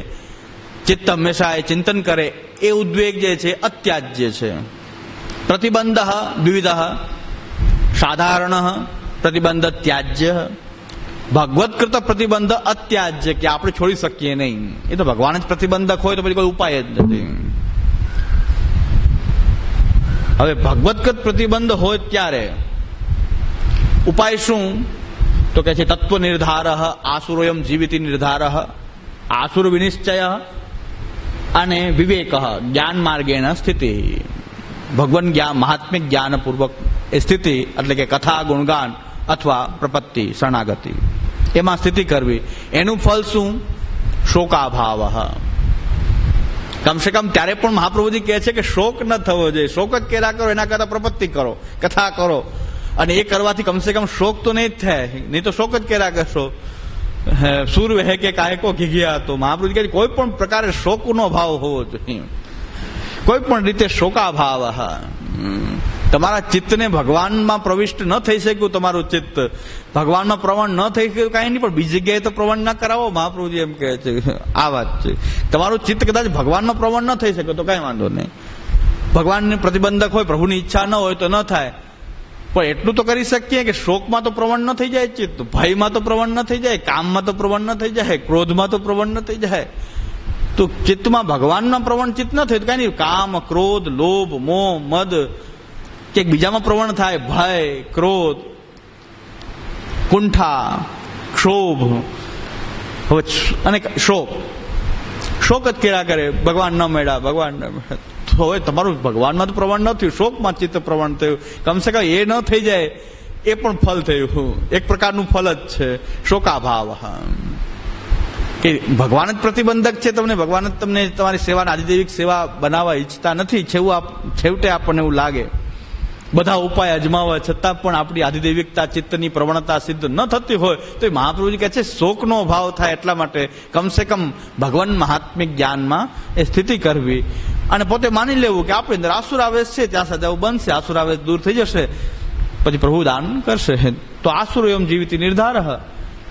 ચિત્ત હંમેશા એ ચિંતન કરે, એ ઉદ્વેગ જે છે અત્યાજ્ય છે. પ્રતિબંધ દ્વિવિધ. સાધારણ પ્રતિબંધ ત્યાજ્ય, ભગવત્કૃત પ્રતિબંધ અત્યાજ્ય, કે આપણે છોડી શકીએ નહીં. એ તો ભગવાન જ પ્રતિબંધક હોય તો પછી કોઈ ઉપાય જ નથી. હવે ભગવત્કૃત પ્રતિબંધ હોય ત્યારે ઉપાય શું? તો કે છે તત્વ નિર્ધાર, આસુરોયમ જીવિતિ નિર્ધાર, આસુર વિનિશ્ચય અને વિવેક, જ્ઞાન માર્ગેણ સ્થિતિ. ભગવાન જ્ઞાન, મહાત્મ્ય જ્ઞાનપૂર્વક એ સ્થિતિ એટલે કે કથા, ગુણગાન અથવા પ્રપત્તિ, શરણાગતિ, એમાં સ્થિતિ કરવી. એનું ફલ શું? શોકાભાવ. કમસે કમ ત્યારે પણ મહાપ્રભુજી કહે છે કે શોક ન થવો જોઈએ. શોક જ કર્યા કરો, એના કરતા પ્રપત્તિ કરો, કથા કરો. અને એ કરવાથી કમસે કમ શોક તો નહીં જ થાય, નહીં તો શોક જ કર્યા કરશો. સૂર વહે કે કાયકો ઘીઘ્યા. તો મહાપ્રભુજી કહે કોઈ પણ પ્રકારે શોકનો ભાવ હોવો જોઈએ, કોઈ પણ રીતે શોકાભાવ. તમારા ચિત્તને ભગવાનમાં પ્રવિષ્ટ ન થઈ શક્યું, તમારું ચિત્ત ભગવાનમાં પ્રવણ ન થઈ શક્યું, કાંઈ નહીં, પણ બીજી જગ્યાએ તો પ્રવણ ન કરાવો. મહાપ્રભુજી એમ કહે છે. આ વાત છે. તમારું ચિત્ત કદાચ ભગવાનમાં પ્રવણ ન થઈ શકે તો કાંઈ વાંધો નહીં. ભગવાનને પ્રતિબંધક હોય, પ્રભુની ઈચ્છા ન હોય તો ન થાય, પણ એટલું તો કરી શકીએ કે શોકમાં તો પ્રવણ ન થઈ જાય ચિત્ત, ભયમાં તો પ્રવણ ન થઈ જાય, કામમાં તો પ્રવણ ન થઈ જાય, ક્રોધમાં તો પ્રવણ ન થઈ જાય. તો ચિત્તમાં ભગવાનના પ્રવણ ચિત્ત ન થયું તો કઈ નહીં. કામ, ક્રોધ, લોભ, મોહ, મદ કે બીજામાં પ્રવણ થાય, ભય, ક્રોધ, કુંઠા, ક્ષોભ અને શોક જ કર્યા કરે. ભગવાન ન મળ્યા, ભગવાન ન મળ્યા. તો હવે તમારું ભગવાનમાં તો પ્રવણ ન થયું, શોકમાં ચિત્ત પ્રવણ થયું. કમસે કમ એ ન થઈ જાય એ પણ ફલ થયું, એક પ્રકારનું ફલ જ છે શોકાભાવ. કે ભગવાન જ પ્રતિબંધક છે તમને, ભગવાન જ તમને તમારી સેવાને આદિદેવિક સેવા બનાવવા ઈચ્છતા નથી. છેવટે આપણને એવું લાગે બધા ઉપાય અજમાવવા છતાં પણ આપણી આધિદૈવિકતા ચિત્તની પ્રવણતા સિદ્ધ ન થતી હોય તો એ મહાપ્રભુજી કહે છે શોકનો અભાવ થાય એટલા માટે કમસે કમ ભગવાન મહાત્મિક જ્ઞાનમાં એ સ્થિતિ કરવી અને પોતે માની લેવું કે આપણી અંદર આસુરાવેશ છે, ત્યાં સજાવું બનશે, આસુરાવેશ દૂર થઈ જશે, પછી પ્રભુ દાન કરશે. તો આસુરો એમ જીવિતિ નિર્ધાર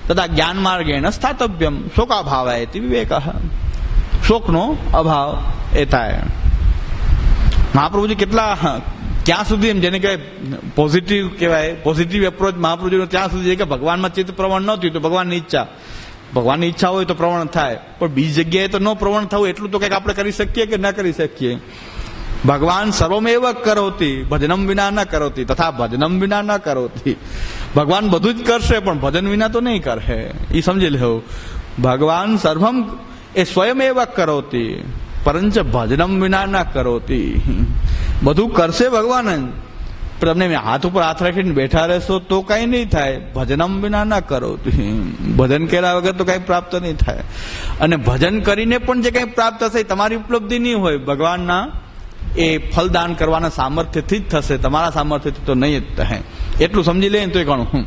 તથા જ્ઞાન માર્ગેણ સ્થાતવ્યમ શોકાભાવાય વિવેક. શોકનો અભાવ એ થાય. મહાપ્રભુજી કેટલા ક્યાં સુધી એમ જેને કહેવાય પોઝિટિવ કહેવાય, પોઝિટિવ એપ્રોચ મહાપ્રભુજીનો ત્યાં સુધી કે ભગવાનમાં ચિત્ત પ્રવણ ન થયું તો ભગવાનની ઈચ્છા હોય તો પ્રવણ થાય, પણ બીજી જગ્યાએ તો ન પ્રવણ થવું એટલું તો કંઈક આપણે કરી શકીએ કે ન કરી શકીએ. ભગવાન સર્વમેવ કરોતી ભજનમ વિના ન કરોતી તથા ભજનમ વિના ન કરોતી. ભગવાન બધું જ કરશે પણ ભજન વિના તો નહીં કરે, એ સમજી લેવું. ભગવાન સર્વમ એ સ્વયમેવ કરોતી પરંતુ ભજનમ વિના ન કરોતી. બધું કરશે ભગવાન જ, પણ તમને હાથ ઉપર હાથ રાખીને બેઠા રહેશો તો કઈ નહીં થાય. ભજનમ વિના ન કરોતી, ભજન કર્યા વગર તો કઈ પ્રાપ્ત નહીં થાય. અને ભજન કરીને પણ જે કઈ પ્રાપ્ત થશે તમારી ઉપલબ્ધિ નહીં હોય, ભગવાનના એ ફલદાન કરવાના સામર્થ્યથી જ થશે, તમારા સામર્થ્યથી તો નહીં જ થાય. એટલું સમજી લે તો એ ઘણું.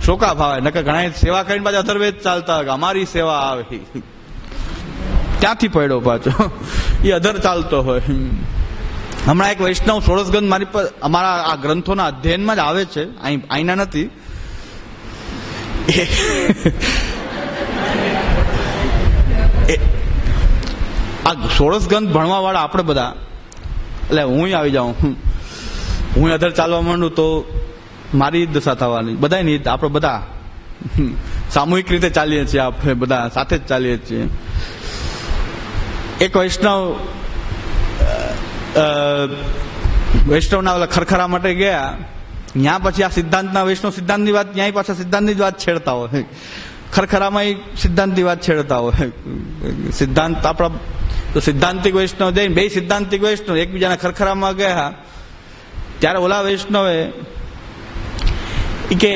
શોકા ભાવે નકર ઘણા સેવા કરીને પાછા અધર્વેદ ચાલતા હોય, અમારી સેવા આવે ત્યાંથી પડ્યો પાછો, એ અધર ચાલતો હોય. હમણાં એક વૈષ્ણવ ષોડશગંધ મારી પર અમારા આ ગ્રંથોના અધ્યયનમાં જ આવે છે, અહીંના નથી. આ ષોડશગંધ ભણવા વાળા આપણે બધા, એટલે હું આવી જાઉં, હું અધર ચાલવા માંડું તો મારી દશા થવાની, બધા નહીં, આપણે બધા સામૂહિક રીતે ચાલીએ છીએ, આપણે બધા સાથે જ ચાલીએ છીએ. એક વૈષ્ણવના ઓલા ખરખરા માટે ગયા, ત્યાં પછી આ સિદ્ધાંતના વૈષ્ણવ સિદ્ધાંતની વાત, ત્યાં પાછા સિદ્ધાંતની જ વાત છેડતા હોય, ખરખરામાં સિદ્ધાંતની વાત છેડતા હોય. સિદ્ધાંત આપણા તો સિદ્ધાંતિક વૈષ્ણવ જઈને બે સિદ્ધાંતિક વૈષ્ણવ એકબીજાના ખરખરામાં ગયા, ત્યારે ઓલા વૈષ્ણવે કે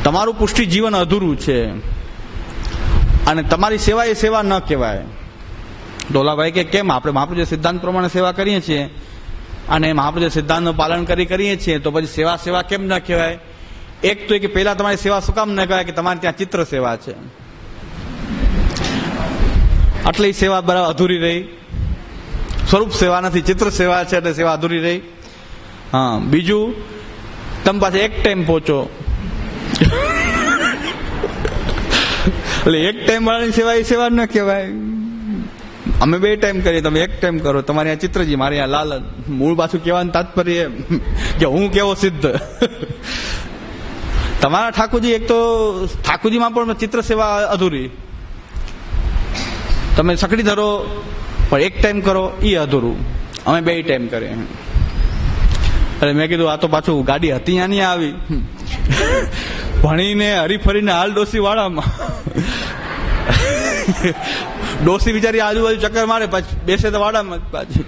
તમારું પુષ્ટિ જીવન અધૂરું છે અને તમારી સેવા એ સેવા ન કહેવાય. ડોલાભાઈ કે કેમ? આપણે મહાપ્રભુજી સિદ્ધાંત પ્રમાણે સેવા કરીએ છીએ અને મહાપ્રભુજી સિદ્ધાંતનું પાલન કરીએ છીએ, તો પછી સેવા કેમ ન કહેવાય? એક તો કે પહેલા તમારી સેવા શું કામ ન કહેવાય કે તમારે ત્યાં ચિત્ર સેવા છે, આટલી સેવા બરાબર અધૂરી રહી. સ્વરૂપ સેવા નથી, ચિત્ર સેવા છે એટલે સેવા અધૂરી રહી. હા, બીજું તમે પાછા એક ટાઈમ પહોંચો, એટલે એક ટાઈમ વાળાની સેવા એ સેવા ન કહેવાય. અમે બે ટાઈમ કરીએ, તમે એક ટાઈમ કરો. તમારે આ ચિત્રજી, મારે આ લાલન. મૂળ પાછું કહેવાનું તાત્પર્ય એમ કે હું કેવો સિદ્ધ. તમારા ઠાકોરજી, એક તો ઠાકોરજીમાં પણ ચિત્ર સેવા અધૂરી. તમે સકડી ધરો પણ એક ટાઈમ કરો એ અધૂરું. અમે બે ટાઈમ કરીએ. અરે મેં કીધું આ તો પાછું ગાડી હતી ત્યાં નહીં આવી, ભણીને હરીફરીને હાલ ડોસી વાળામાં. ડોસી બિચારી આજુબાજુ ચક્કર મારે, પાછી બેસે તો વાડામાં પાછી,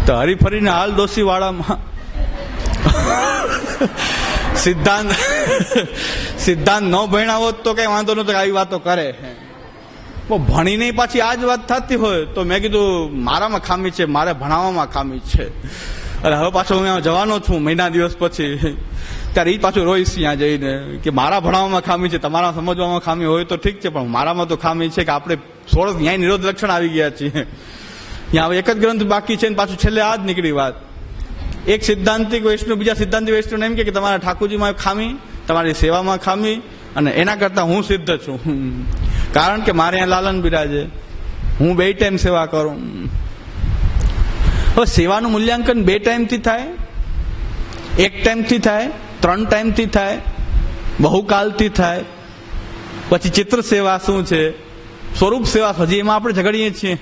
તો હરીફરીને હાલ ડોસી વાડામાં. સિદ્ધાંત ન ભણ્યા હોત તો કઈ વાંધો નતો, આવી વાતો કરે. ભણીને પાછી આ જ વાત થતી હોય તો મેં કીધું મારામાં ખામી છે, મારે ભણાવવામાં ખામી છે. અરે હવે પાછો હું જવાનો છું મહિના દિવસ પછી, ત્યારે એ પાછું રોઈશ ત્યાં જઈને કે મારા ભણાવવામાં ખામી છે, તમારા સમજવામાં ખામી હોય તો ઠીક છે, પણ મારામાં તો ખામી છે કે આપણે સોળ ન્યાય નિરોધ લક્ષણ આવી ગયા છીએ. ત્યાં હવે એક જ ગ્રંથ બાકી છે ને પાછું છેલ્લે આ જ નીકળી વાત. એક સિદ્ધાંતિક વૈષ્ણવ બીજા સિદ્ધાંતિક વૈષ્ણવ એમ કે તમારા ઠાકોરજીમાં ખામી, તમારી સેવામાં ખામી, અને એના કરતા હું સિદ્ધ છું, કારણ કે મારે અહીંયા લાલન બિરાજે, હું બે ટાઈમ સેવા કરું. હવે સેવાનું મૂલ્યાંકન બે ટાઈમથી થાય એક ટાઈમથી થાય, 3 ટાઈમથી થાય, બહુકાલથી થાય. પછી ચિત્ર સેવા શું છે, સ્વરૂપ સેવા, હજી એમાં આપણે ઝઘડીએ છીએ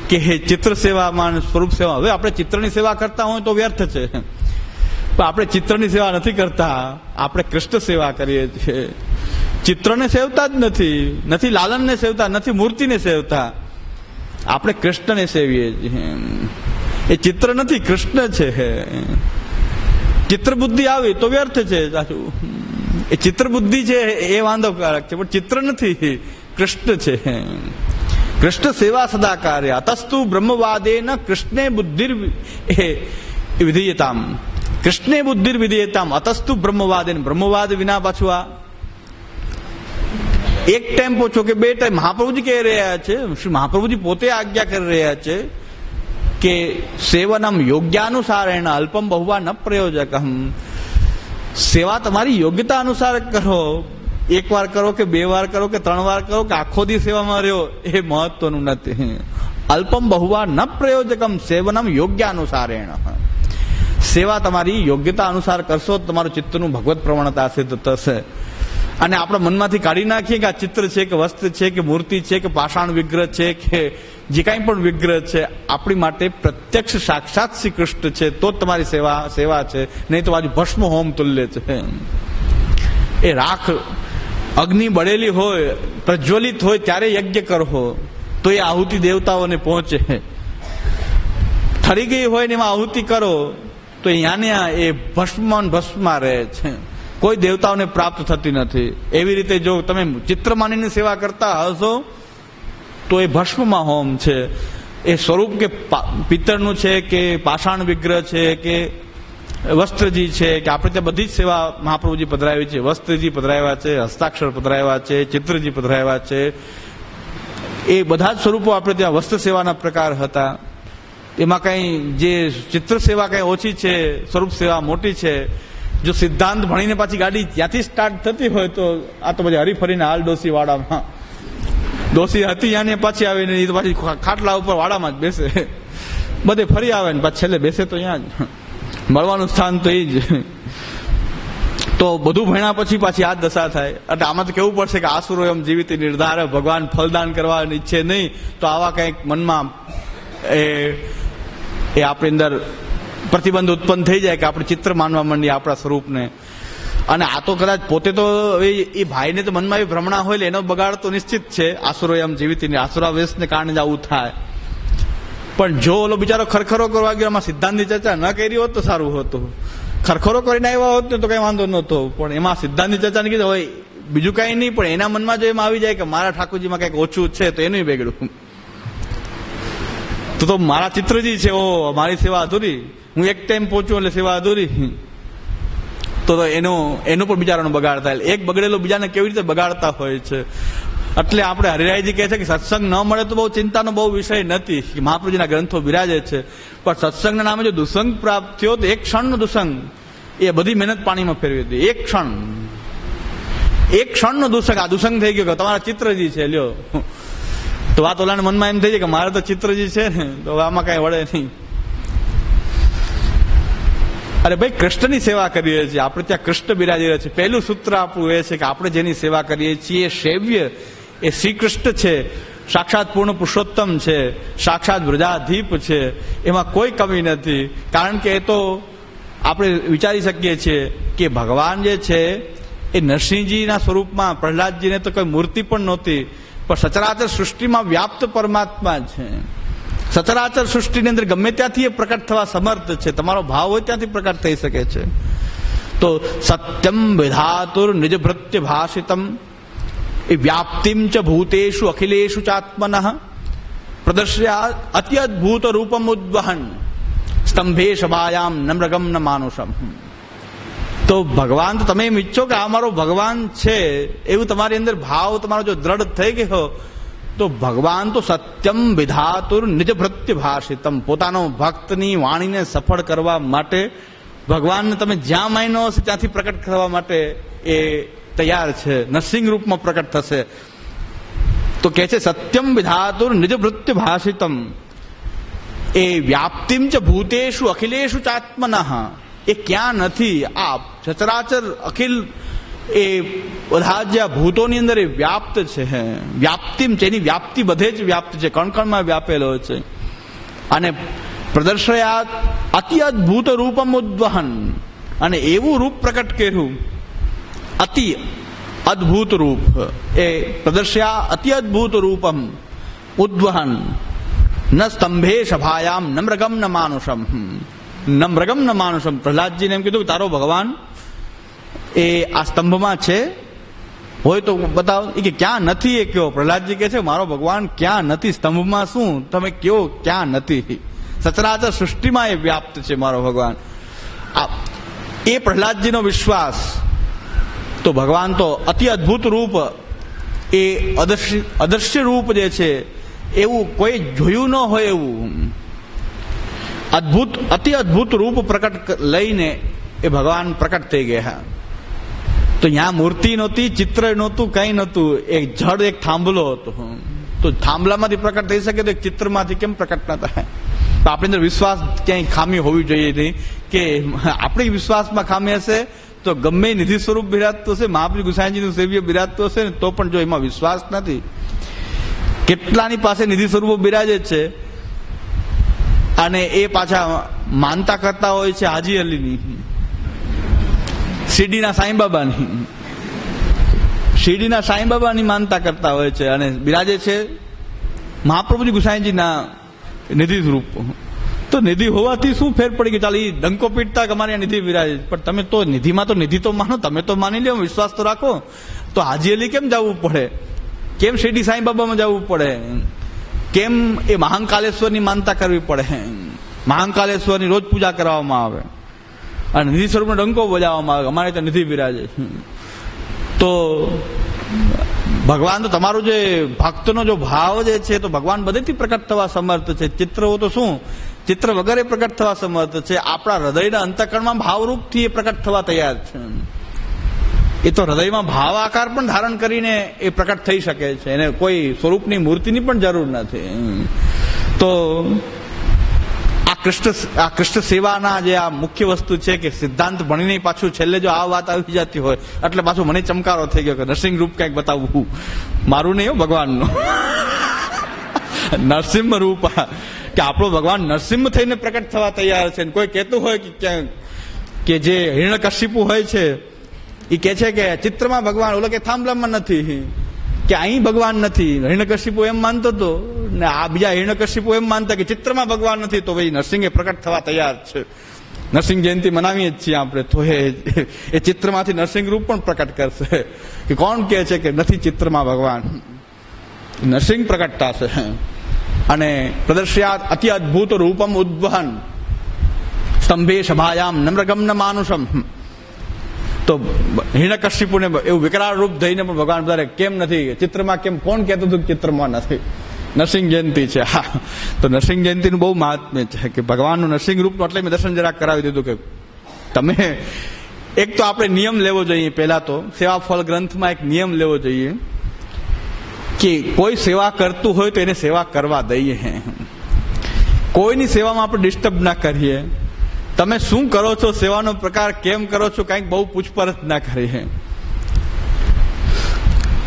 કે ચિત્ર સેવામાં સ્વરૂપ સેવા. હવે આપણે ચિત્રની સેવા કરતા હોય તો વ્યર્થ છે, પણ આપણે ચિત્રની સેવા નથી કરતા, આપણે કૃષ્ણ સેવા કરીએ છીએ. ચિત્રને સેવતા જ નથી લાલનને સેવતા, નથી મૂર્તિને સેવતા, આપણે કૃષ્ણને સેવીએ છીએ. એ ચિત્ર નથી, કૃષ્ણ છે. ચિત્ર બુદ્ધિ આવી તો વ્યર્થ છે. સાચું, એ ચિત્ર બુદ્ધિ છે એ વાંધોકારક છે, પણ ચિત્ર નથી, કૃષ્ણ છે. કૃષ્ણ સેવા સદા કાર્ય. અતસ્તુ બ્રહ્મવાદેન કૃષ્ણે બુદ્ધિર વિધીયતામ. કૃષ્ણે બુદ્ધિર વિધીયતામ અતસ્તુ બ્રહ્મવાદેન. બ્રહ્મવાદ વિના પાછું આ એક ટાઈમ પૂછો કે 2 ટાઈમ. મહાપ્રભુજી કહી રહ્યા છે, શ્રી મહાપ્રભુજી પોતે આજ્ઞા કરી રહ્યા છે કે સેવનમ યોગ્યાનુસારેણ અલ્પમ બહુવા ન પ્રયોજકમ. સેવા તમારી યોગ્યતા અનુસાર કરો. 1 વાર કરો કે 2 વાર કરો કે 3 વાર કરો કે આખો દી સેવામાં રહ્યો એ મહત્વનું નથી. અલ્પમ બહુવા ન પ્રયોજકમ સેવનમ યોગ્યાનુસારેણ. સેવા તમારી યોગ્યતા અનુસાર કરશો તો તમારું ચિત્તનું ભગવત પ્રવણતા સિદ્ધ થશે. અને આપણા મનમાંથી કાઢી નાખીએ કે આ ચિત્ર છે કે વસ્ત્ર છે કે મૂર્તિ છે કે પાષાણ વિગ્રહ છે કે જે કાંઈ પણ વિગ્રહ છે, આપણી માટે પ્રત્યક્ષ સાક્ષાત શ્રી કૃષ્ણ છે તો જ તમારી સેવા છે. નહીં તો બાજુ ભસ્મ હોમ તુલ્ય છે. એ રાખ અગ્નિ બળેલી હોય, પ્રજ્વલિત હોય ત્યારે યજ્ઞ કરો તો એ આહુતિ દેવતાઓને પહોંચે. ઠરી ગઈ હોય ને એમાં આહુતિ કરો તો અહીંયા એ ભસ્મમાં રહે છે, કોઈ દેવતાઓને પ્રાપ્ત થતી નથી. એવી રીતે જો તમે ચિત્ર માનીને સેવા કરતા હશો તો એ ભસ્મમાં હોમ છે. એ સ્વરૂપ કે પિત્તળનું છે કે પાષાણ વિગ્રહ છે કે વસ્ત્રજી છે કે આપણે ત્યાં બધી જ સેવા મહાપ્રભુજી પધરાવી છે. વસ્ત્રજી પધરાવ્યા છે, હસ્તાક્ષર પધરાવ્યા છે, ચિત્રજી પધરાવ્યા છે. એ બધા જ સ્વરૂપો આપણે ત્યાં વસ્ત્ર સેવાના પ્રકાર હતા. એમાં કંઈ જે ચિત્ર સેવા કંઈ ઓછી છે, સ્વરૂપ સેવા મોટી છે. જો સિદ્ધાંત ભણીને પાછી ગાડી ત્યાંથી સ્ટાર્ટ થતી હોય તો આ તો પછી હરીફરીને હાલ ડોસી વાડામાં. ડોસી હતી યાને પાછી આવે ને એ તો પાછી ખાટલા ઉપર વાડામાં જ બેસે, બધે ફરી આવે ને પાછી છેલ્લે બેસે તો અહીંયા જ. મળવાનું સ્થાન તો એ જ. તો બધું ભણ્યા પછી પાછી આ દશા થાય. એટલે આમાં તો કેવું પડશે કે આસુરો એમ જીવિત નિર્ધાર, ભગવાન ફલદાન કરવાની ઈચ્છે નહીં તો આવા કંઈક મનમાં એ આપણી અંદર પ્રતિબંધ ઉત્પન્ન થઈ જાય કે આપણે ચિત્ર માનવા માંડીએ આપણા સ્વરૂપને. અને આ તો કદાચ પોતે તો એ ભાઈને તો મનમાં એ ભ્રમણા હોય એટલે એનો બગાડ તો નિશ્ચિત છે. આસુરો એમ જીવિત આસુરાવેશને કારણે જ આવું થાય. પણ જો ઓલો બિચારો ખરખરો કરવા ગયો, એમાં સિદ્ધાંતની ચર્ચા ન કરી હોત તો સારું હતું. ખરખરો કરીને આવ્યા હોત ને તો કઈ વાંધો નહોતો, પણ એમાં સિદ્ધાંતની ચર્ચા ની કીધું હોય બીજું કઈ નહીં. પણ એના મનમાં જો એમ આવી જાય કે મારા ઠાકોરજીમાં કંઈક ઓછું છે તો એનું બેગડું. તો મારા ચિત્રજી છે, ઓ મારી સેવા અધૂરી, હું એક ટાઈમ પહોંચું એટલે સેવા અધૂરી. તો એનો પણ બિચારાનો બગાડ થાય. એક બગડેલો બીજાને કેવી રીતે બગાડતા હોય છે. એટલે આપણે હરિરાયજી કહે છે કે સત્સંગ ન મળે તો બહુ ચિંતાનો બહુ વિષય નથી. મહાપ્રભુજીના ગ્રંથો બિરાજે છે, પણ સત્સંગના નામે જો દુસંગ પ્રાપ્ત થયો તો એક ક્ષણનો દુસંગ એ બધી મહેનત પાણીમાં ફેરવી હતી. એક ક્ષણનો દુસંગ, આ દુસંગ થઈ ગયો કે તમારા ચિત્રજી છે લ્યો. તો વાત ઓલાને મનમાં એમ થઈ જાય કે મારે તો ચિત્રજી છે ને, તો આમાં કઈ વળે નહીં. અરે ભાઈ, કૃષ્ણની સેવા કરીએ છીએ આપણે, ત્યાં કૃષ્ણ બિરાજી રહ્યા છે. પહેલું સૂત્ર આપણું એ છે કે આપણે જેની સેવા કરીએ છીએ સેવ્ય એ શ્રી કૃષ્ણ છે, સાક્ષાત પૂર્ણ પુરુષોત્તમ છે, સાક્ષાત વ્રજાધીપ છે. એમાં કોઈ કમી નથી. કારણ કે એ તો આપણે વિચારી શકીએ છીએ કે ભગવાન જે છે એ નરસિંહજીના સ્વરૂપમાં પ્રહલાદજીને તો કોઈ મૂર્તિ પણ નહોતી, પણ સચરાચર સૃષ્ટિમાં વ્યાપ્ત પરમાત્મા છે. સચરાચર સૃષ્ટિની અંદર ગમે ત્યાંથી એ પ્રકટ થવા સમર્થ છે. તમારો ભાવ હોય ત્યાંથી પ્રકટ થઈ શકે છે. તો સત્યમ વિધાતુર નિજ ભૃત્ય ભાષિતમ એ વ્યાપ્તિમ ચ ભૂતેષુ અખિલેષુ ચાત્મનઃ પ્રદર્શ્યા અત્યદ્ભૂત રૂપમ ઉદ્વહન સ્તંભે સભાયામ નમ્રગમ ન માનુષમ. તો ભગવાન તો તમે એમ ઈચ્છો કે આ મારો ભગવાન છે એવું તમારી અંદર ભાવ તમારો જો દ્રઢ થઈ ગયો તો ભગવાન તો સત્યમ વિધાતુર નિજ ભૃત્ય ભાષિતમ. પોતાનો ભક્તની વાણીને સફળ કરવા માટે ભગવાનને તમે જ્યાં માયનો હશે ત્યાંથી પ્રકટ કરવા માટે એ તૈયાર છે. નરસિંહ રૂપમાં પ્રકટ થશે. તો કે છે સત્યમ વિધાતુર નિજ ભૃત્ય ભાષિતમ એ વ્યાપ્તિમ ચ ભૂતેષુ અખિલેષુ ચાત્મનઃ. એ ક્યાં નથી. આ સચરાચર અખિલ એ બધા જે ભૂતોની અંદર એ વ્યાપ્ત છે. વ્યાપ્તિમ છે, એની વ્યાપ્તિ બધે જ વ્યાપ્ત છે, કણકણમાં વ્યાપેલો છે. અને પ્રદર્શયાત અતિ અદભુત રૂપમ ઉદ્વહન, અને એવું રૂપ પ્રકટ કર્યું, અતિ અદભુત રૂપ. એ પ્રદર્શયા અતિ અદભુત રૂપમ ઉદ્વહન ન સ્તંભે સભાયામ ન મૃગમ ન માનુષમ. ન મૃગમ ન માનુષમ. પ્રહલાદજીને એમ કીધું તારો ભગવાન એ આ સ્તંભમાં છે, હોય તો બતાવો. એ કે ક્યાં નથી એ કયો. પ્રહલાદજી કે છે મારો ભગવાન ક્યાં નથી, સ્તંભમાં શું તમે કયો ક્યાં નથી. સચરાચર સૃષ્ટિમાં એ વ્યાપ્ત છે મારો ભગવાન. એ પ્રહલાદજીનો વિશ્વાસ. તો ભગવાન તો અતિ અદભુત રૂપ, એ અદૃશ્ય રૂપ જે છે એવું કોઈ જોયું ન હોય એવું અદભુત અતિ અદભુત રૂપ પ્રકટ લઈને એ ભગવાન પ્રકટ થઈ ગયા. તો ત્યાં મૂર્તિ નહોતી, ચિત્ર નહોતું, કઈ નહોતું. એક જડ, એક થાંભલો હતો. તો થાંભલામાંથી પ્રકટ થઈ શકે તો એક ચિત્રમાંથી કેમ પ્રકટ ન થાય? તો આપણી અંદર વિશ્વાસ ક્યાંય ખામી હોવી જોઈએ નહીં, કે આપણી વિશ્વાસમાં ખામી હશે તો ગમે નિધિ સ્વરૂપ બિરાજતું હશે, મહાપ્રભુ ગુસાઈજીનું સેવ્ય બિરાજતું હશે ને તો પણ જો એમાં વિશ્વાસ નથી. કેટલાની પાસે નિધિ સ્વરૂપો બિરાજે છે અને એ પાછા માનતા કરતા હોય છે હાજી અલીની, શિરડીના સાંઈબાબાની, શિરડીના સાંઈબાબાની માનતા કરતા હોય છે અને બિરાજે છે મહાપ્રભુજી ગુસાઈજીના નિધિ સ્વરૂપ. તો નિધિ હોવાથી શું ફેર પડી ગઈ? ચાલ એ ડંકો પીટતા કે અમારે નિધિ બિરાજે, પણ તમે તો નિધિમાં તો નિધિ તો માનો, તમે તો માની લો, વિશ્વાસ તો રાખો. તો હાજી અલી કેમ જવું પડે? કેમ શિરડી સાંઈબાબામાં જવું પડે? કેમ એ મહાંકાલેશ્વરની માનતા કરવી પડે? મહાંકાલેશ્વરની રોજ પૂજા કરવામાં આવે અને નિધિ સ્વરૂપનો ડંકો બજાવવામાં આવે, અમારે ત્યાં નિધિ બિરાજે. તો ભગવાન તો તમારું જે ભક્તનો જો ભાવ જે છે તો ભગવાન બધેથી પ્રકટ થવા સમર્થ છે. ચિત્રો તો શું, ચિત્ર વગર એ પ્રકટ થવા સમર્થ છે. આપણા હૃદયના અંતઃકરણમાં ભાવરૂપથી એ પ્રકટ થવા તૈયાર છે. એ તો હૃદયમાં ભાવ આકાર પણ ધારણ કરીને એ પ્રકટ થઈ શકે છે, એને કોઈ સ્વરૂપની મૂર્તિની પણ જરૂર નથી. તો આ કૃષ્ણ સેવાના જે આ મુખ્ય વસ્તુ છે કે સિદ્ધાંત ભણીને પાછું છેલ્લે જો આ વાત આવી જતી હોય એટલે પાછું મને ચમકારો થઈ ગયો કે નરસિંહ રૂપ કંઈક બતાવવું, મારું નહીં હો, ભગવાનનું. નરસિંહ રૂપ, કે આપણો ભગવાન નરસિંહ થઈને પ્રકટ થવા તૈયાર છે. કોઈ કહેતું હોય કે જે હિરણ્યકશિપુ હોય છે એ કે છે કે ચિત્રમાં ભગવાન, ઓલો કે થાંભલામાં નથી, કે અહીં ભગવાન નથી. હિરણ્યકશિપુ એમ માનતો હતો ને આ બીજા હિરણ્યકશિપુ એમ માનતા કે ચિત્રમાં ભગવાન નથી. તો ભાઈ નરસિંહે પ્રકટ થવા તૈયાર છે. નરસિંહ જયંતિ મનાવીએ જ છીએ આપણે, તો એ ચિત્રમાંથી નરસિંહ રૂપ પણ પ્રકટ કરશે. કે કોણ કહે છે કે નથી ચિત્રમાં ભગવાન? નરસિંહ પ્રકટ થશે. અને પ્રદર્શ્યાત અતિ અદભુત રૂપમ ઉદ્વહન સ્તંભે સભાયામ નમ્રગમ ન માનુષમ. તો હિરણ્યકશિપુને એવું વિકરાળ રૂપ થઈને પણ ભગવાન બધા કેમ નથી ચિત્રમાં? કેમ? કોણ કહેતું હતું ચિત્રમાં નથી? નરસિંહ જયંતિ છે. હા, તો નરસિંહ જયંતિનું બહુ મહાત્મ્ય છે કે ભગવાનનું નરસિંહ રૂપનું એટલે મેં દર્શન જરાક કરાવી દીધું કે તમે એક તો આપણે નિયમ લેવો જોઈએ. પહેલા તો સેવા ફળ ગ્રંથમાં એક નિયમ લેવો જોઈએ કે કોઈ સેવા કરતું હોય તો એને સેવા કરવા દઈએ, કોઈની સેવામાં આપણે ડિસ્ટર્બ ના કરીએ. તમે શું કરો છો, સેવાનો પ્રકાર કેમ કરો છો, કંઈક બહુ પૂછપરછ ના કરીએ.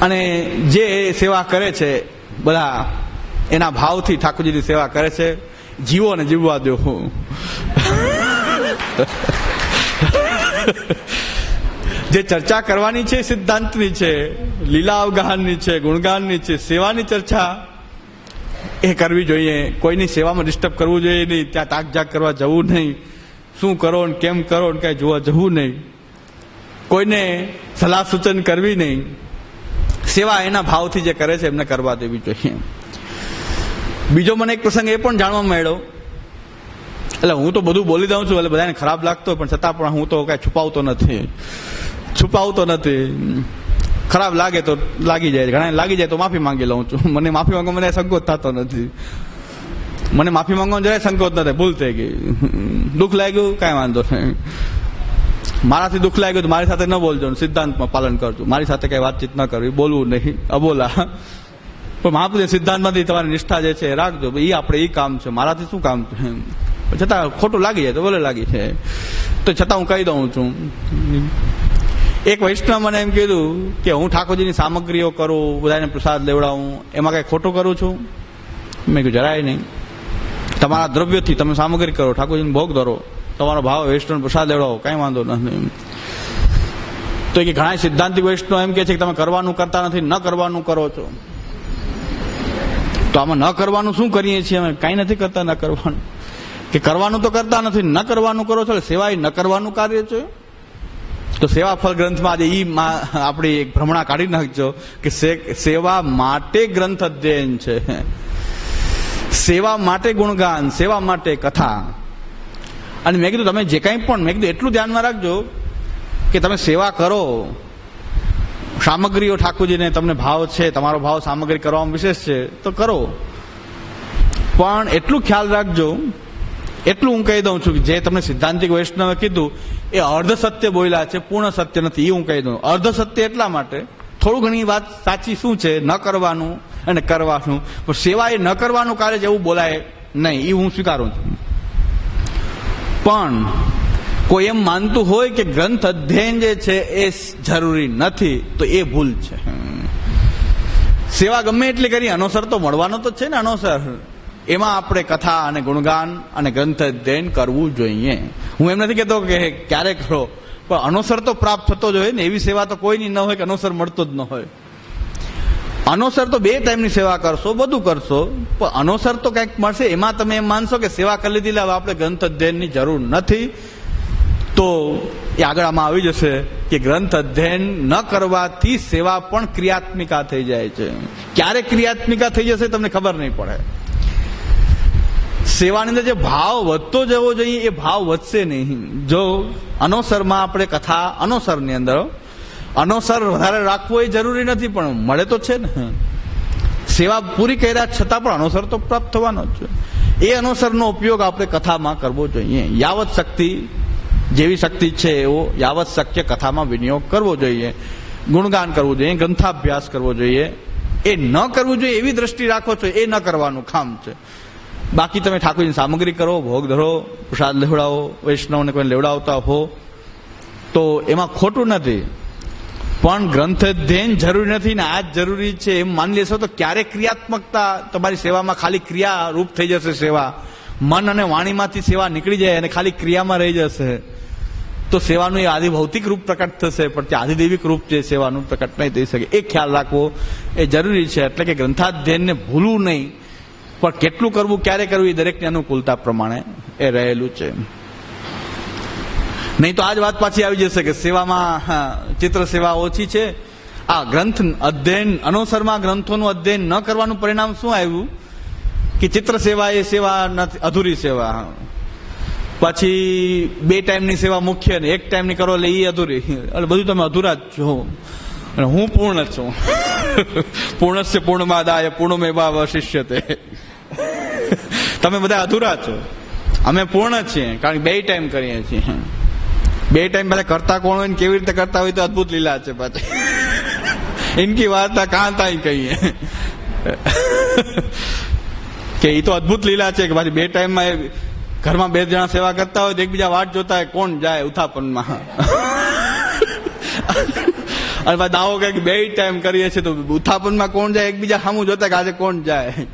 અને જે સેવા કરે છે બધા એના ભાવથી ઠાકોરજીની સેવા કરે છે. જીવો ને જીવવા દો. જે ચર્ચા કરવાની છે સિદ્ધાંતની છે, લીલા અવગાહનની છે, ગુણગાનની છે, સેવાની ચર્ચા એ કરવી જોઈએ. કોઈની સેવામાં ડિસ્ટર્બ કરવું જોઈએ નહીં, ત્યાં તાકજાક કરવા જવું નહીં, શું કરો ને કેમ કરો ને કઈ જોવા જવું નહીં, કોઈને સલાહ સૂચન કરવી નહીં. સેવા એના ભાવથી જે કરે છે એમને કરવા દેવી જોઈએ. બીજો મને એક પ્રસંગ એ પણ જાણવા મળ્યો, એટલે હું તો બધું બોલી દઉં છું, એટલે બધાને ખરાબ લાગતો હોય પણ છતાં પણ હું તો કઈ છુપાવતો નથી. ખરાબ લાગે તો લાગી જાય, ઘણા લાગી જાય તો માફી માંગી લઉં છું. મને માફી માંગવા મને સંકોચ થતો નથી. મને માફી માંગવાનો જરાય સંકોચ નથી. ભૂલ થઈ ગઈ, દુઃખ લાગ્યું, કાંઈ વાંધો નહીં. મારાથી દુઃખ લાગ્યું તો મારી સાથે ન બોલજો, સિદ્ધાંતમાં પાલન કરજો. મારી સાથે કઈ વાતચીત ન કરવી, બોલવું નહીં, અબોલા. પણ મહાપ્રભુ સિદ્ધાંતમાંથી તમારી નિષ્ઠા જે છે એ રાખજો. એ આપણે એ કામ છે, મારાથી શું કામ છે? છતાં ખોટું લાગી જાય તો ભલે લાગી છે, તો છતાં હું કહી દઉં છું. એક વૈષ્ણવ મને એમ કીધું કે હું ઠાકોરજીની સામગ્રીઓ કરું, બધાને પ્રસાદ લેવડાવું, એમાં કઈ ખોટું કરું છું? મેં કીધું જરાય નહીં. તમારા દ્રવ્યથી તમે સામગ્રી કરો, ઠાકોરજીને ભોગ ધરો, તમારો ભાવ વૈષ્ણવ પ્રસાદ લેવડાવો, કઈ વાંધો નથી. તો કે ઘણા સિદ્ધાંતિક વૈષ્ણવ એમ કે છે કે તમે કરવાનું કરતા નથી, ન કરવાનું કરો છો. તો આમાં ન કરવાનું શું કરીએ છીએ અમે? કઈ નથી કરતા ન કરવાનું. કે કરવાનું તો કરતા નથી, ન કરવાનું કરો છો, સેવા એ ન કરવાનું કાર્ય છે. તો સેવા ફળ ગ્રંથમાં આજે ઈ આપણી એક ભ્રમણા કાઢી નાખજો કે સેવા માટે ગ્રંથ અધ્યયન છે, સેવા માટે ગુણગાન, સેવા માટે કથા. અને મેં કીધું તમે જે કંઈ પણ, મેં કીધું એટલું ધ્યાનમાં રાખજો કે તમે સેવા કરો, સામગ્રીઓ ઠાકોરજીને તમને ભાવ છે, તમારો ભાવ સામગ્રી કરવામાં વિશેષ છે તો કરો, પણ એટલું ખ્યાલ રાખજો, એટલું હું કહી દઉં છું કે જે તમને સિદ્ધાંતિક વૈષ્ણવે કીધું એ અર્ધ સત્ય બોલ્યા છે, પૂર્ણ સત્ય નથી. એ હું કહી દઉં. અર્ધ સત્ય એટલા માટે, થોડું ઘણી વાત સાચી શું છે, ન કરવાનું અને કરવાનું, પણ સેવા એ ન કરવાનું કાર્ય જેવું બોલાય નહીં, એ હું સ્વીકારું છું. પણ કોઈ એમ માનતું હોય કે ગ્રંથ અધ્યયન જે છે એ જરૂરી નથી, તો એ ભૂલ છે. સેવા ગમે એટલી કરી, અનુસર તો મળવાનો તો છે ને. અનુસર એમાં આપણે કથા અને ગુણગાન અને ગ્રંથ અધ્યયન કરવું જોઈએ. હું એમ નથી કહેતો કે ક્યારે કરો, પણ અનુસર તો પ્રાપ્ત થતો જ હોય ને. એવી સેવા તો કોઈની ન હોય કે અનુસર મળતો જ ન હોય. અનુસર તો 2 ટાઈમની સેવા કરશો, બધું કરશો, પણ અનુસર તો કંઈક મળશે. એમાં તમે એમ માનશો કે સેવા કરી લીધી, હવે આપણે ગ્રંથ અધ્યયનની જરૂર નથી, તો એ આગળ આમાં આવી જશે કે ગ્રંથ અધ્યયન ન કરવાથી સેવા પણ ક્રિયાત્મિકા થઈ જાય છે. ક્યારે ક્રિયાત્મિકા થઈ જશે તમને ખબર નહીં પડે. સેવાની અંદર જે ભાવ વધતો જવો જોઈએ એ ભાવ વધશે નહીં. જો અનુસરમાં આપણે કથા, અનુસરની અંદર અનુસર વધારે રાખવો એ જરૂરી નથી, પણ મળે તો છે ને. સેવા પૂરી કર્યા છતાં પણ અનુસર તો પ્રાપ્ત થવાનો જ છે. એ અનુસરનો ઉપયોગ આપણે કથામાં કરવો જોઈએ. યાવત શક્તિ, જેવી શક્તિ છે એવો યાવત શક્ય કથામાં વિનિયોગ કરવો જોઈએ, ગુણગાન કરવું જોઈએ, ગ્રંથાભ્યાસ કરવો જોઈએ. એ ન કરવું જોઈએ એવી દ્રષ્ટિ રાખો છો, એ ન કરવાનું કામ છે. બાકી તમે ઠાકોરજીની સામગ્રી કરો, ભોગ ધરો, પ્રસાદ લેવડાવો, વૈષ્ણવને કોઈ લેવડાવતા હો તો એમાં ખોટું નથી, પણ ગ્રંથ અધ્યયન જરૂરી નથી ને આ જ જરૂરી છે એમ માની લેશો તો ક્યારે ક્રિયાત્મકતા તમારી સેવામાં ખાલી ક્રિયા રૂપ થઈ જશે. સેવા મન અને વાણીમાંથી સેવા નીકળી જાય અને ખાલી ક્રિયામાં રહી જશે, તો સેવાનું એ આદિભૌતિક રૂપ પ્રકટ થશે, પણ તે આદિદૈવિક રૂપ જે સેવાનું પ્રકટ નહીં થઈ શકે. એ ખ્યાલ રાખવો એ જરૂરી છે. એટલે કે ગ્રંથાધ્યયનને ભૂલવું નહીં, પણ કેટલું કરવું, ક્યારે કરવું એ દરેકની અનુકૂળતા પ્રમાણે એ રહેલું છે. નહીં તો આ જ વાત પાછી આવી જશે કે સેવામાં ચિત્ર સેવા ઓછી છે. આ ગ્રંથ અધ્યયન, અનુસરમાં ગ્રંથોનું અધ્યયન ન કરવાનું પરિણામ શું આવ્યું કે ચિત્ર સેવા એ સેવા નથી, અધૂરી સેવા. પછી 2 ટાઈમની સેવા મુખ્ય ને 1 ટાઈમની કરો એટલે એ અધૂરી. એટલે બધું તમે અધૂરા જ છો અને હું પૂર્ણ છું. પૂર્ણસ્ય પૂર્ણમાદાય પૂર્ણમેવાવશિષ્યતે. તમે બધા અધૂરા છો, અમે પૂર્ણ છીએ, કારણ કે 2 ટાઈમ કરીએ છીએ. 2 ટાઈમ પહેલા કરતા કોણ હોય ને કેવી રીતે કરતા હોય તો અદભુત લીલા છે. પાછી ઇનકી વાર્તા કાં તાઈ કહીએ કે એ તો અદભુત લીલા છે કે પાછી 2 ટાઈમમાં ઘરમાં 2 જણા સેવા કરતા હોય તો એકબીજા વાટ જોતા હોય કોણ જાય ઉત્થાપનમાં. અને પાછા દાવો કહે કે 2 ટાઈમ કરીએ છીએ તો ઉત્થાપનમાં કોણ જાય, એકબીજા સામું જોતા કે આજે કોણ જાય.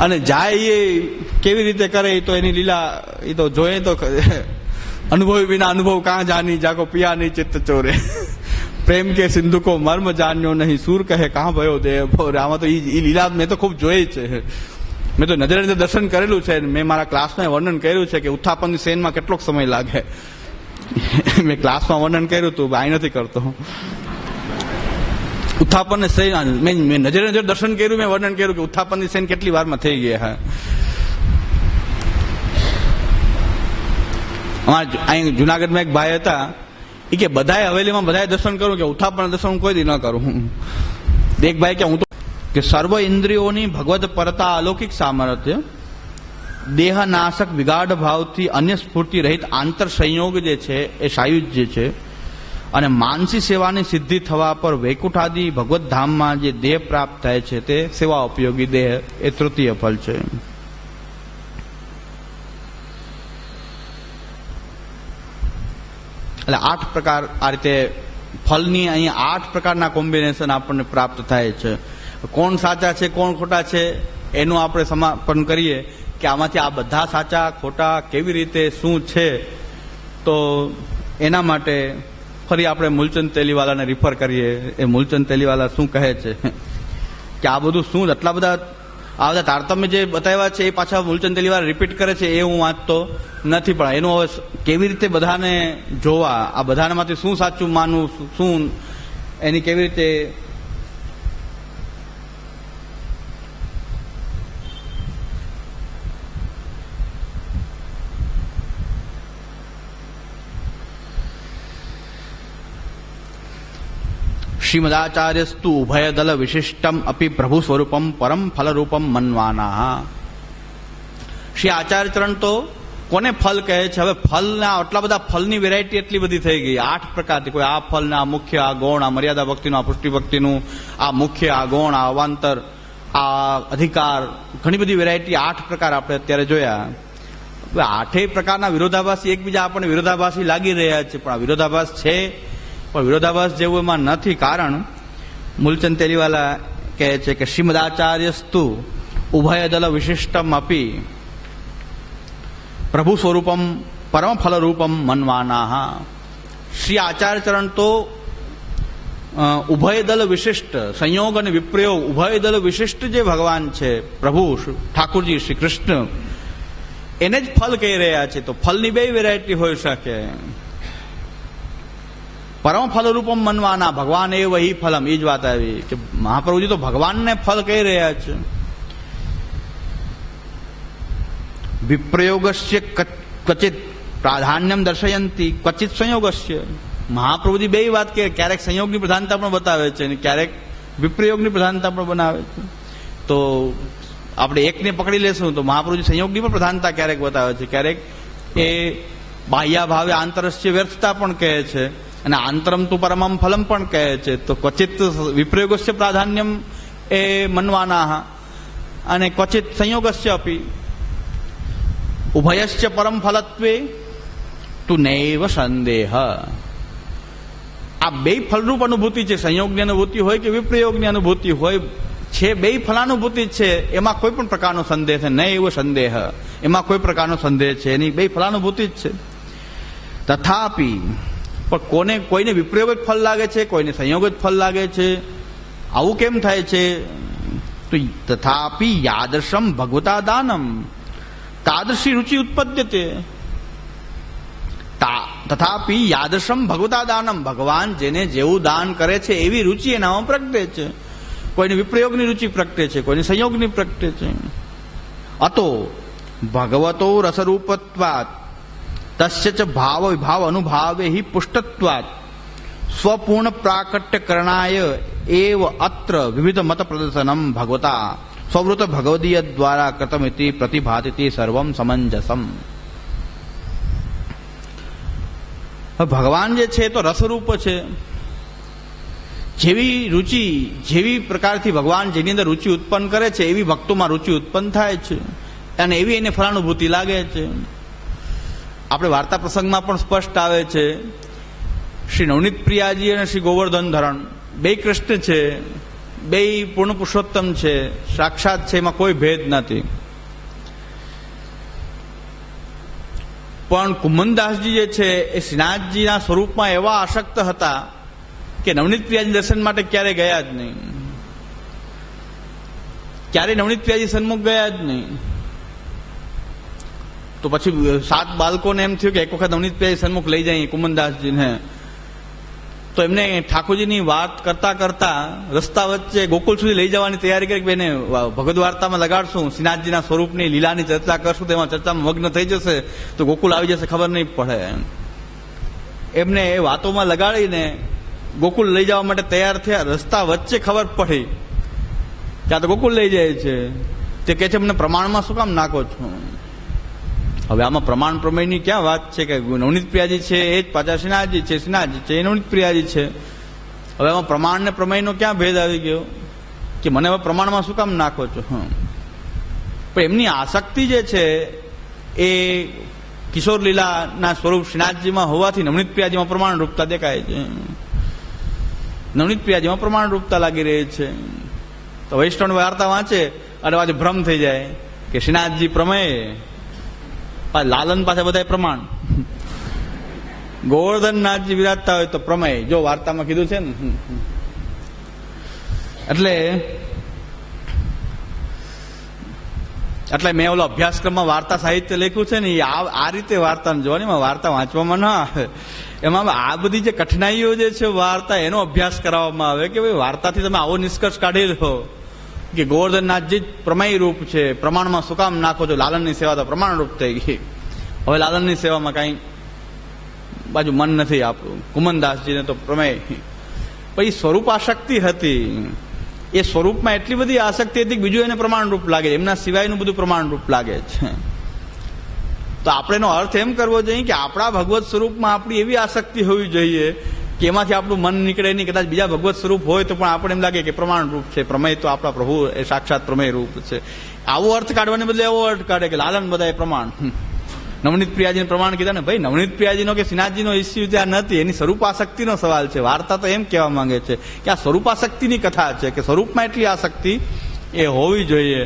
અને જાય એ કેવી રીતે કરે એ તો એની લીલા, એ તો જોઈએ તો અનુભવ વિના અનુભવ કાં જાની, જાગો પિયા નહીં ચિત્ત ચોરે. પ્રેમ કે સિંધુ કો મર્મ જાણ્યો નહીં, સૂર કહે કાં ભયો દેવ. આમાં તો એ લીલા મેં તો ખૂબ જોઈ છે. મેં તો નજરે નજર દર્શન કરેલું છે. મેં મારા ક્લાસમાં વર્ણન કર્યું છે કે ઉત્થાપનની સેનમાં કેટલોક સમય લાગે. મેં ક્લાસમાં વર્ણન કર્યું હતું, અહીં નથી કરતો. ઉત્થાપનની સેન મેં નજરે નજર દર્શન કર્યું, મેં વર્ણન કર્યું કે ઉત્થાપનની સેન કેટલી વારમાં થઈ ગઈ. હા, અમારા અહીં જુનાગઢમાં એક ભાઈ હતા, એ કે બધાએ હવેલીમાં બધાએ દર્શન કરું કે ઉત્થાપન દર્શન કોઈ દી ન કરું. એક ભાઈ કે હું તો કે સર્વ ઇન્દ્રિયોની ભગવદ પરતા અલૌકિક સામર્થ્ય, દેહ નાશક વિગાઢ ભાવથી અન્ય સ્ફૂર્તિ રહિત આંતર સંયોગ જે છે એ સાયુજ્ય છે, અને માનસી સેવાની સિદ્ધિ થવા પર વૈકુંઠાદી ભગવત ધામમાં જે દેહ પ્રાપ્ત થાય છે તે સેવા ઉપયોગી દેહ એ તૃતીય ફલ છે. એટલે 8 પ્રકાર આ રીતે ફલની અહીંયા 8 પ્રકારના કોમ્બિનેશન આપણને પ્રાપ્ત થાય છે. કોણ સાચા છે કોણ ખોટા છે એનું આપણે સમાપન કરીએ કે આમાંથી આ બધા સાચા ખોટા કેવી રીતે શું છે. તો એના માટે ફરી આપણે મૂલચંદ તેલીવાલાને રિફર કરીએ. એ મૂલચંદ તેલીવાલા શું કહે છે કે આ બધું શું આટલા બધા તારતમ્ય જે બતાવ્યા છે એ પાછા મૂલચંદ તેલીવાલા રિપીટ કરે છે એ હું વાંચતો નથી, પણ એનું હવે કેવી રીતે બધાને જોવા, આ બધામાંથી શું સાચું માનવું, શું એની કેવી રીતે શ્રીમદાચાર્યસ્તુ ઉભયદલ વિશિષ્ટમ અપી પ્રભુ સ્વરૂપમ પરમ ફલરૂપમ મન્વાના. શ્રી આચાર્ય ચરણ તો કોને ફલ કહે છે? હવે ફલના આટલા બધા ફલની વેરાયટી એટલી બધી થઈ ગઈ, 8 પ્રકારથી. કોઈ આ ફલના આ મુખ્ય, આ ગૌણ, આ મર્યાદા ભક્તિનું, આ પુષ્ટિ ભક્તિનું, આ મુખ્ય, આ ગૌણ, આ અવાંતર, આ અધિકાર, ઘણી બધી વેરાયટી 8 પ્રકાર આપણે અત્યારે જોયા. 8 પ્રકારના વિરોધાભાસી એકબીજા આપણને વિરોધાભાસી લાગી રહ્યા છે, પણ આ વિરોધાભાસ છે, પણ વિરોધાભાસ જેવું એમાં નથી. કારણ મૂલચંદ તેલીવાલા કહે છે કે શ્રીમદાચાર્યસ્તુ ઉભયદલ વિશિષ્ટમ અપી પ્રભુ સ્વરૂપમ પરમ ફલરૂપમ મન્વાના. શ્રી આચાર્ય ચરણ તો ઉભયદલ વિશિષ્ટ, સંયોગ અને વિપ્રયોગ ઉભયદલ વિશિષ્ટ જે ભગવાન છે પ્રભુ ઠાકુરજી શ્રી કૃષ્ણ, એને જ ફલ કહી રહ્યા છે. તો ફલની 2 વેરાયટી હોઈ શકે. પરમ ફલરૂપમ મનવાના, ભગવાન એ વહી ફલમ, એ જ વાત આવી કે મહાપ્રભુજી તો ભગવાનને ફલ કહી રહ્યા છે. વિપ્રયોગસ્ય ક્વચિત પ્રાધાન્યમ દર્શયંતી ક્વચિત સંયોગસ્ય. મહાપ્રભુજી 2 વાત કે ક્યારેક સંયોગની પ્રધાનતા પણ બતાવે છે અને ક્યારેક વિપ્રયોગની પ્રધાનતા પણ બનાવે છે. તો આપણે એકને પકડી લેશું તો મહાપ્રભુજી સંયોગની પણ પ્રધાનતા ક્યારેક બતાવે છે, ક્યારેક એ બાહ્યાભાવે આંતરસ્ય વ્યર્થતા પણ કહે છે અને આંતરમ તું પરમમ ફલમ પણ કહે છે. તો ક્વચિત વિપ્રયોગસ્ય પ્રાધાન્યમ એ મનવાના અને ક્વચિત સંયોગસ્ય અપી ઉભયસ્ય પરમ ફલત્વે તું નૈવ સંદેહ. આ 2 ફલરૂપ અનુભૂતિ છે, સંયોગની અનુભૂતિ હોય કે વિપ્રયોગની અનુભૂતિ હોય છે, 2 ફલાનુભૂતિ છે. એમાં કોઈ પણ પ્રકારનો સંદેહ છે, નૈવ સંદેહ, એમાં કોઈ પ્રકારનો સંદેહ છે, એની 2 ફલાનુભૂતિ જ છે. તથાપી પણ કોઈને વિપ્રયોગ જ ફલ લાગે છે, કોઈને સંયોગ જ ફલ લાગે છે. આવું કેમ થાય છે? તો તથાપી યાદર્શમ ભગવતા દાનમ તાદૃશી રુચિ ઉત્પદ્યતે. તથાપી યાદર્શમ ભગવતા દાનમ, ભગવાન જેને જેવું દાન કરે છે એવી રુચિ એનામાં પ્રગટે છે. કોઈને વિપ્રયોગની રુચિ પ્રગટે છે, કોઈને સંયોગની પ્રગટે છે. અતો ભગવતો રસરૂપત્વાત તસ્ય ચ ભાવ વિભાવ અનુભાવે હિ પુષ્ટત્વાત સ્વપૂર્ણ પ્રાકટ્ય કરણાય એવ અત્ર વિવિધ મત પ્રદર્શનમ ભગવતા સ્વવૃત ભગવદીય દ્વારા કૃતમિતિ પ્રતિભાતિ સર્વમ સમંજસમ. ભગવાન જે છે તો રસરૂપ છે. જેવી રુચિ, જેવી પ્રકારથી ભગવાન જેની અંદર રુચિ ઉત્પન્ન કરે છે એવી ભક્તોમાં રુચિ ઉત્પન્ન થાય છે અને એવી એને ફલાનુભૂતિ લાગે છે. આપણે વાર્તા પ્રસંગમાં પણ સ્પષ્ટ આવે છે. શ્રી નવનીત પ્રિયાજી અને શ્રી ગોવર્ધન ધરણ 2 કૃષ્ણ છે, 2 પૂર્ણ પુરુષોત્તમ છે, સાક્ષાત છે, એમાં કોઈ ભેદ નથી. પણ કુમનદાસજી જે છે એ શ્રીનાથજીના સ્વરૂપમાં એવા આસક્ત હતા કે નવનીત પ્રિયાજી દર્શન માટે ક્યારે ગયા જ નહીં, ક્યારે નવનીત પ્રિયાજી સન્મુખ ગયા જ નહીં. તો પછી 7 બાળકોને એમ થયું કે એક વખત નવનીત પ્રિયાજી સન્મુખ લઈ જાય કુમનદાસજીને. તો એમને ઠાકોરજીની વાત કરતા કરતા રસ્તા વચ્ચે ગોકુલ સુધી લઈ જવાની તૈયારી કરી કે એને ભગવદ વાર્તામાં લગાડશું, શ્રીનાથજીના સ્વરૂપની લીલાની ચર્ચા કરશું, તેમાં ચર્ચામાં મગ્ન થઈ જશે તો ગોકુલ આવી જશે, ખબર નહીં પડે. એમને એ વાતોમાં લગાડીને ગોકુલ લઈ જવા માટે તૈયાર થયા. રસ્તા વચ્ચે ખબર પડી કે આ તો ગોકુલ લઈ જાય છે. તે કહે છે મને પ્રમાણમાં શું કામ નાખો છો? હવે આમાં પ્રમાણ પ્રમેયની ક્યાં વાત છે કે નવનીત પ્રિયાજી છે એ જ પાછા શ્રીનાથજી છે, શ્રીનાથજી છે એ નવનીત પ્રિયાજી છે. હવે આમાં પ્રમાણ ને પ્રમેયનો ક્યાં ભેદ આવી ગયો કે મને હવે પ્રમાણમાં શું કામ નાખો છો? પણ એમની આસક્તિ જે છે એ કિશોર લીલાના સ્વરૂપ શ્રીનાથજીમાં હોવાથી નવનીત પ્રિયાજીમાં પ્રમાણરૂપતા દેખાય છે. નવનીત પ્રિયાજીમાં પ્રમાણરૂપતા લાગી રહી છે. તો વૈષ્ણવ વાર્તા વાંચે અને આજે ભ્રમ થઈ જાય કે શ્રીનાથજી પ્રમેય, લાલન પાસે બધા પ્રમાણ. ગોવર્ધનનાથજી વિરાજતા હોય તો પ્રમેય, જો વાર્તામાં કીધું છે ને. એટલે મેં ઓલો અભ્યાસક્રમમાં વાર્તા સાહિત્ય લખ્યું છે ને, એ આ રીતે વાર્તા જોવાની, વાર્તા વાંચવામાં ના આવે. એમાં આ બધી જે કઠિનાઈઓ જે છે વાર્તા, એનો અભ્યાસ કરાવવામાં આવે કે ભાઈ વાર્તાથી તમે આવો નિષ્કર્ષ કાઢી લો કે ગોવર્ધનનાથજી પ્રમેય રૂપ છે, પ્રમાણમાં શું કામ નાખો છો? લાલનની સેવા તો પ્રમાણ રૂપ થઈ ગઈ. હવે લાલનની સેવામાં કઈ બાજુ મન નથી આપણું. કુમનદાસજીને તો પ્રમેય, પછી સ્વરૂપાશક્તિ હતી. એ સ્વરૂપમાં એટલી બધી આસક્તિ હતી કે બીજું એને પ્રમાણરૂપ લાગે, એમના સિવાયનું બધું પ્રમાણરૂપ લાગે છે. તો આપણે એનો અર્થ એમ કરવો જોઈએ કે આપણા ભગવત સ્વરૂપમાં આપણી એવી આસક્તિ હોવી જોઈએ કે એમાંથી આપણું મન નીકળે નહીં. કદાચ બીજા ભગવત સ્વરૂપ હોય તો પણ આપણે એમ લાગે કે પ્રમાણરૂપ છે. પ્રમેય તો આપણા પ્રભુ એ સાક્ષાત પ્રમેય રૂપ છે. આવો અર્થ કાઢવાને બદલે એવો અર્થ કાઢે કે લાલન બધા પ્રમાણ. નવનીત પ્રિયાજીને પ્રમાણ કીધા ને, ભાઈ નવનીત પ્રિયાજીનો કે શ્રીનાથજીનો ઇસ્યુ ત્યાં નથી, એની સ્વરૂપાશક્તિનો સવાલ છે. વાર્તા તો એમ કહેવા માંગે છે કે આ સ્વરૂપાશક્તિની કથા છે, કે સ્વરૂપમાં એટલી આસક્તિ એ હોવી જોઈએ.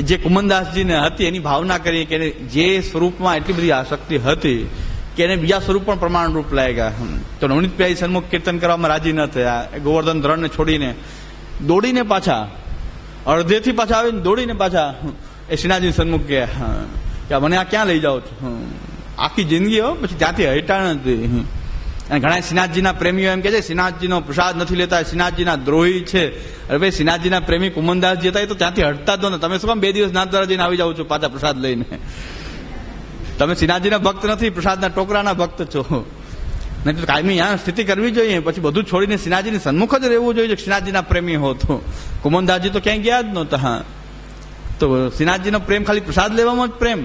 જે કુમનદાસજીને હતી એની ભાવના કરી કે જે સ્વરૂપમાં એટલી બધી આસક્તિ હતી કે એને બીજા સ્વરૂપ પણ પ્રમાણરૂપ લાગ્યા. તો નવનીત પ્રિયાજી સન્મુખ કીર્તન કરવામાં રાજી ન થયા. ગોવર્ધન ધરણને છોડીને દોડીને પાછા, અડધેથી પાછા આવીને દોડીને પાછા એ શ્રીનાથજી સન્મુખ ગયા કે મને આ ક્યાં લઈ જાઓ છો? આખી જિંદગી હો, પછી ત્યાંથી હટ્યા નથી. અને ઘણા શ્રીનાથજીના પ્રેમીઓ એમ કે છે શ્રીનાથજીનો પ્રસાદ નથી લેતા, શ્રીનાથજીના દ્રોહી છે. અરે ભાઈ, શ્રીનાથજીના પ્રેમી કુમનદાસજી હતા એ તો ત્યાંથી હટતા જ નહોતા. તમે શું કામ 2 દિવસ નાથદ્વારા જઈને આવી જાઓ છો પાછા પ્રસાદ લઈને? તમે શ્રીનાથજીના ભક્ત નથી, પ્રસાદના ટોકરાના ભક્ત છો. નહીં તો કાયમી અહીંયા સ્થિતિ કરવી જોઈએ, પછી બધું છોડીને શ્રીનાથજીની સન્મુખ જ રહેવું જોઈએ. શ્રીનાથજીના પ્રેમી હો તો કુમનદાસજી તો ક્યાંય ગયા જ નહોતા. હા, તો શ્રીનાથજીનો પ્રેમ ખાલી પ્રસાદ લેવામાં જ પ્રેમ.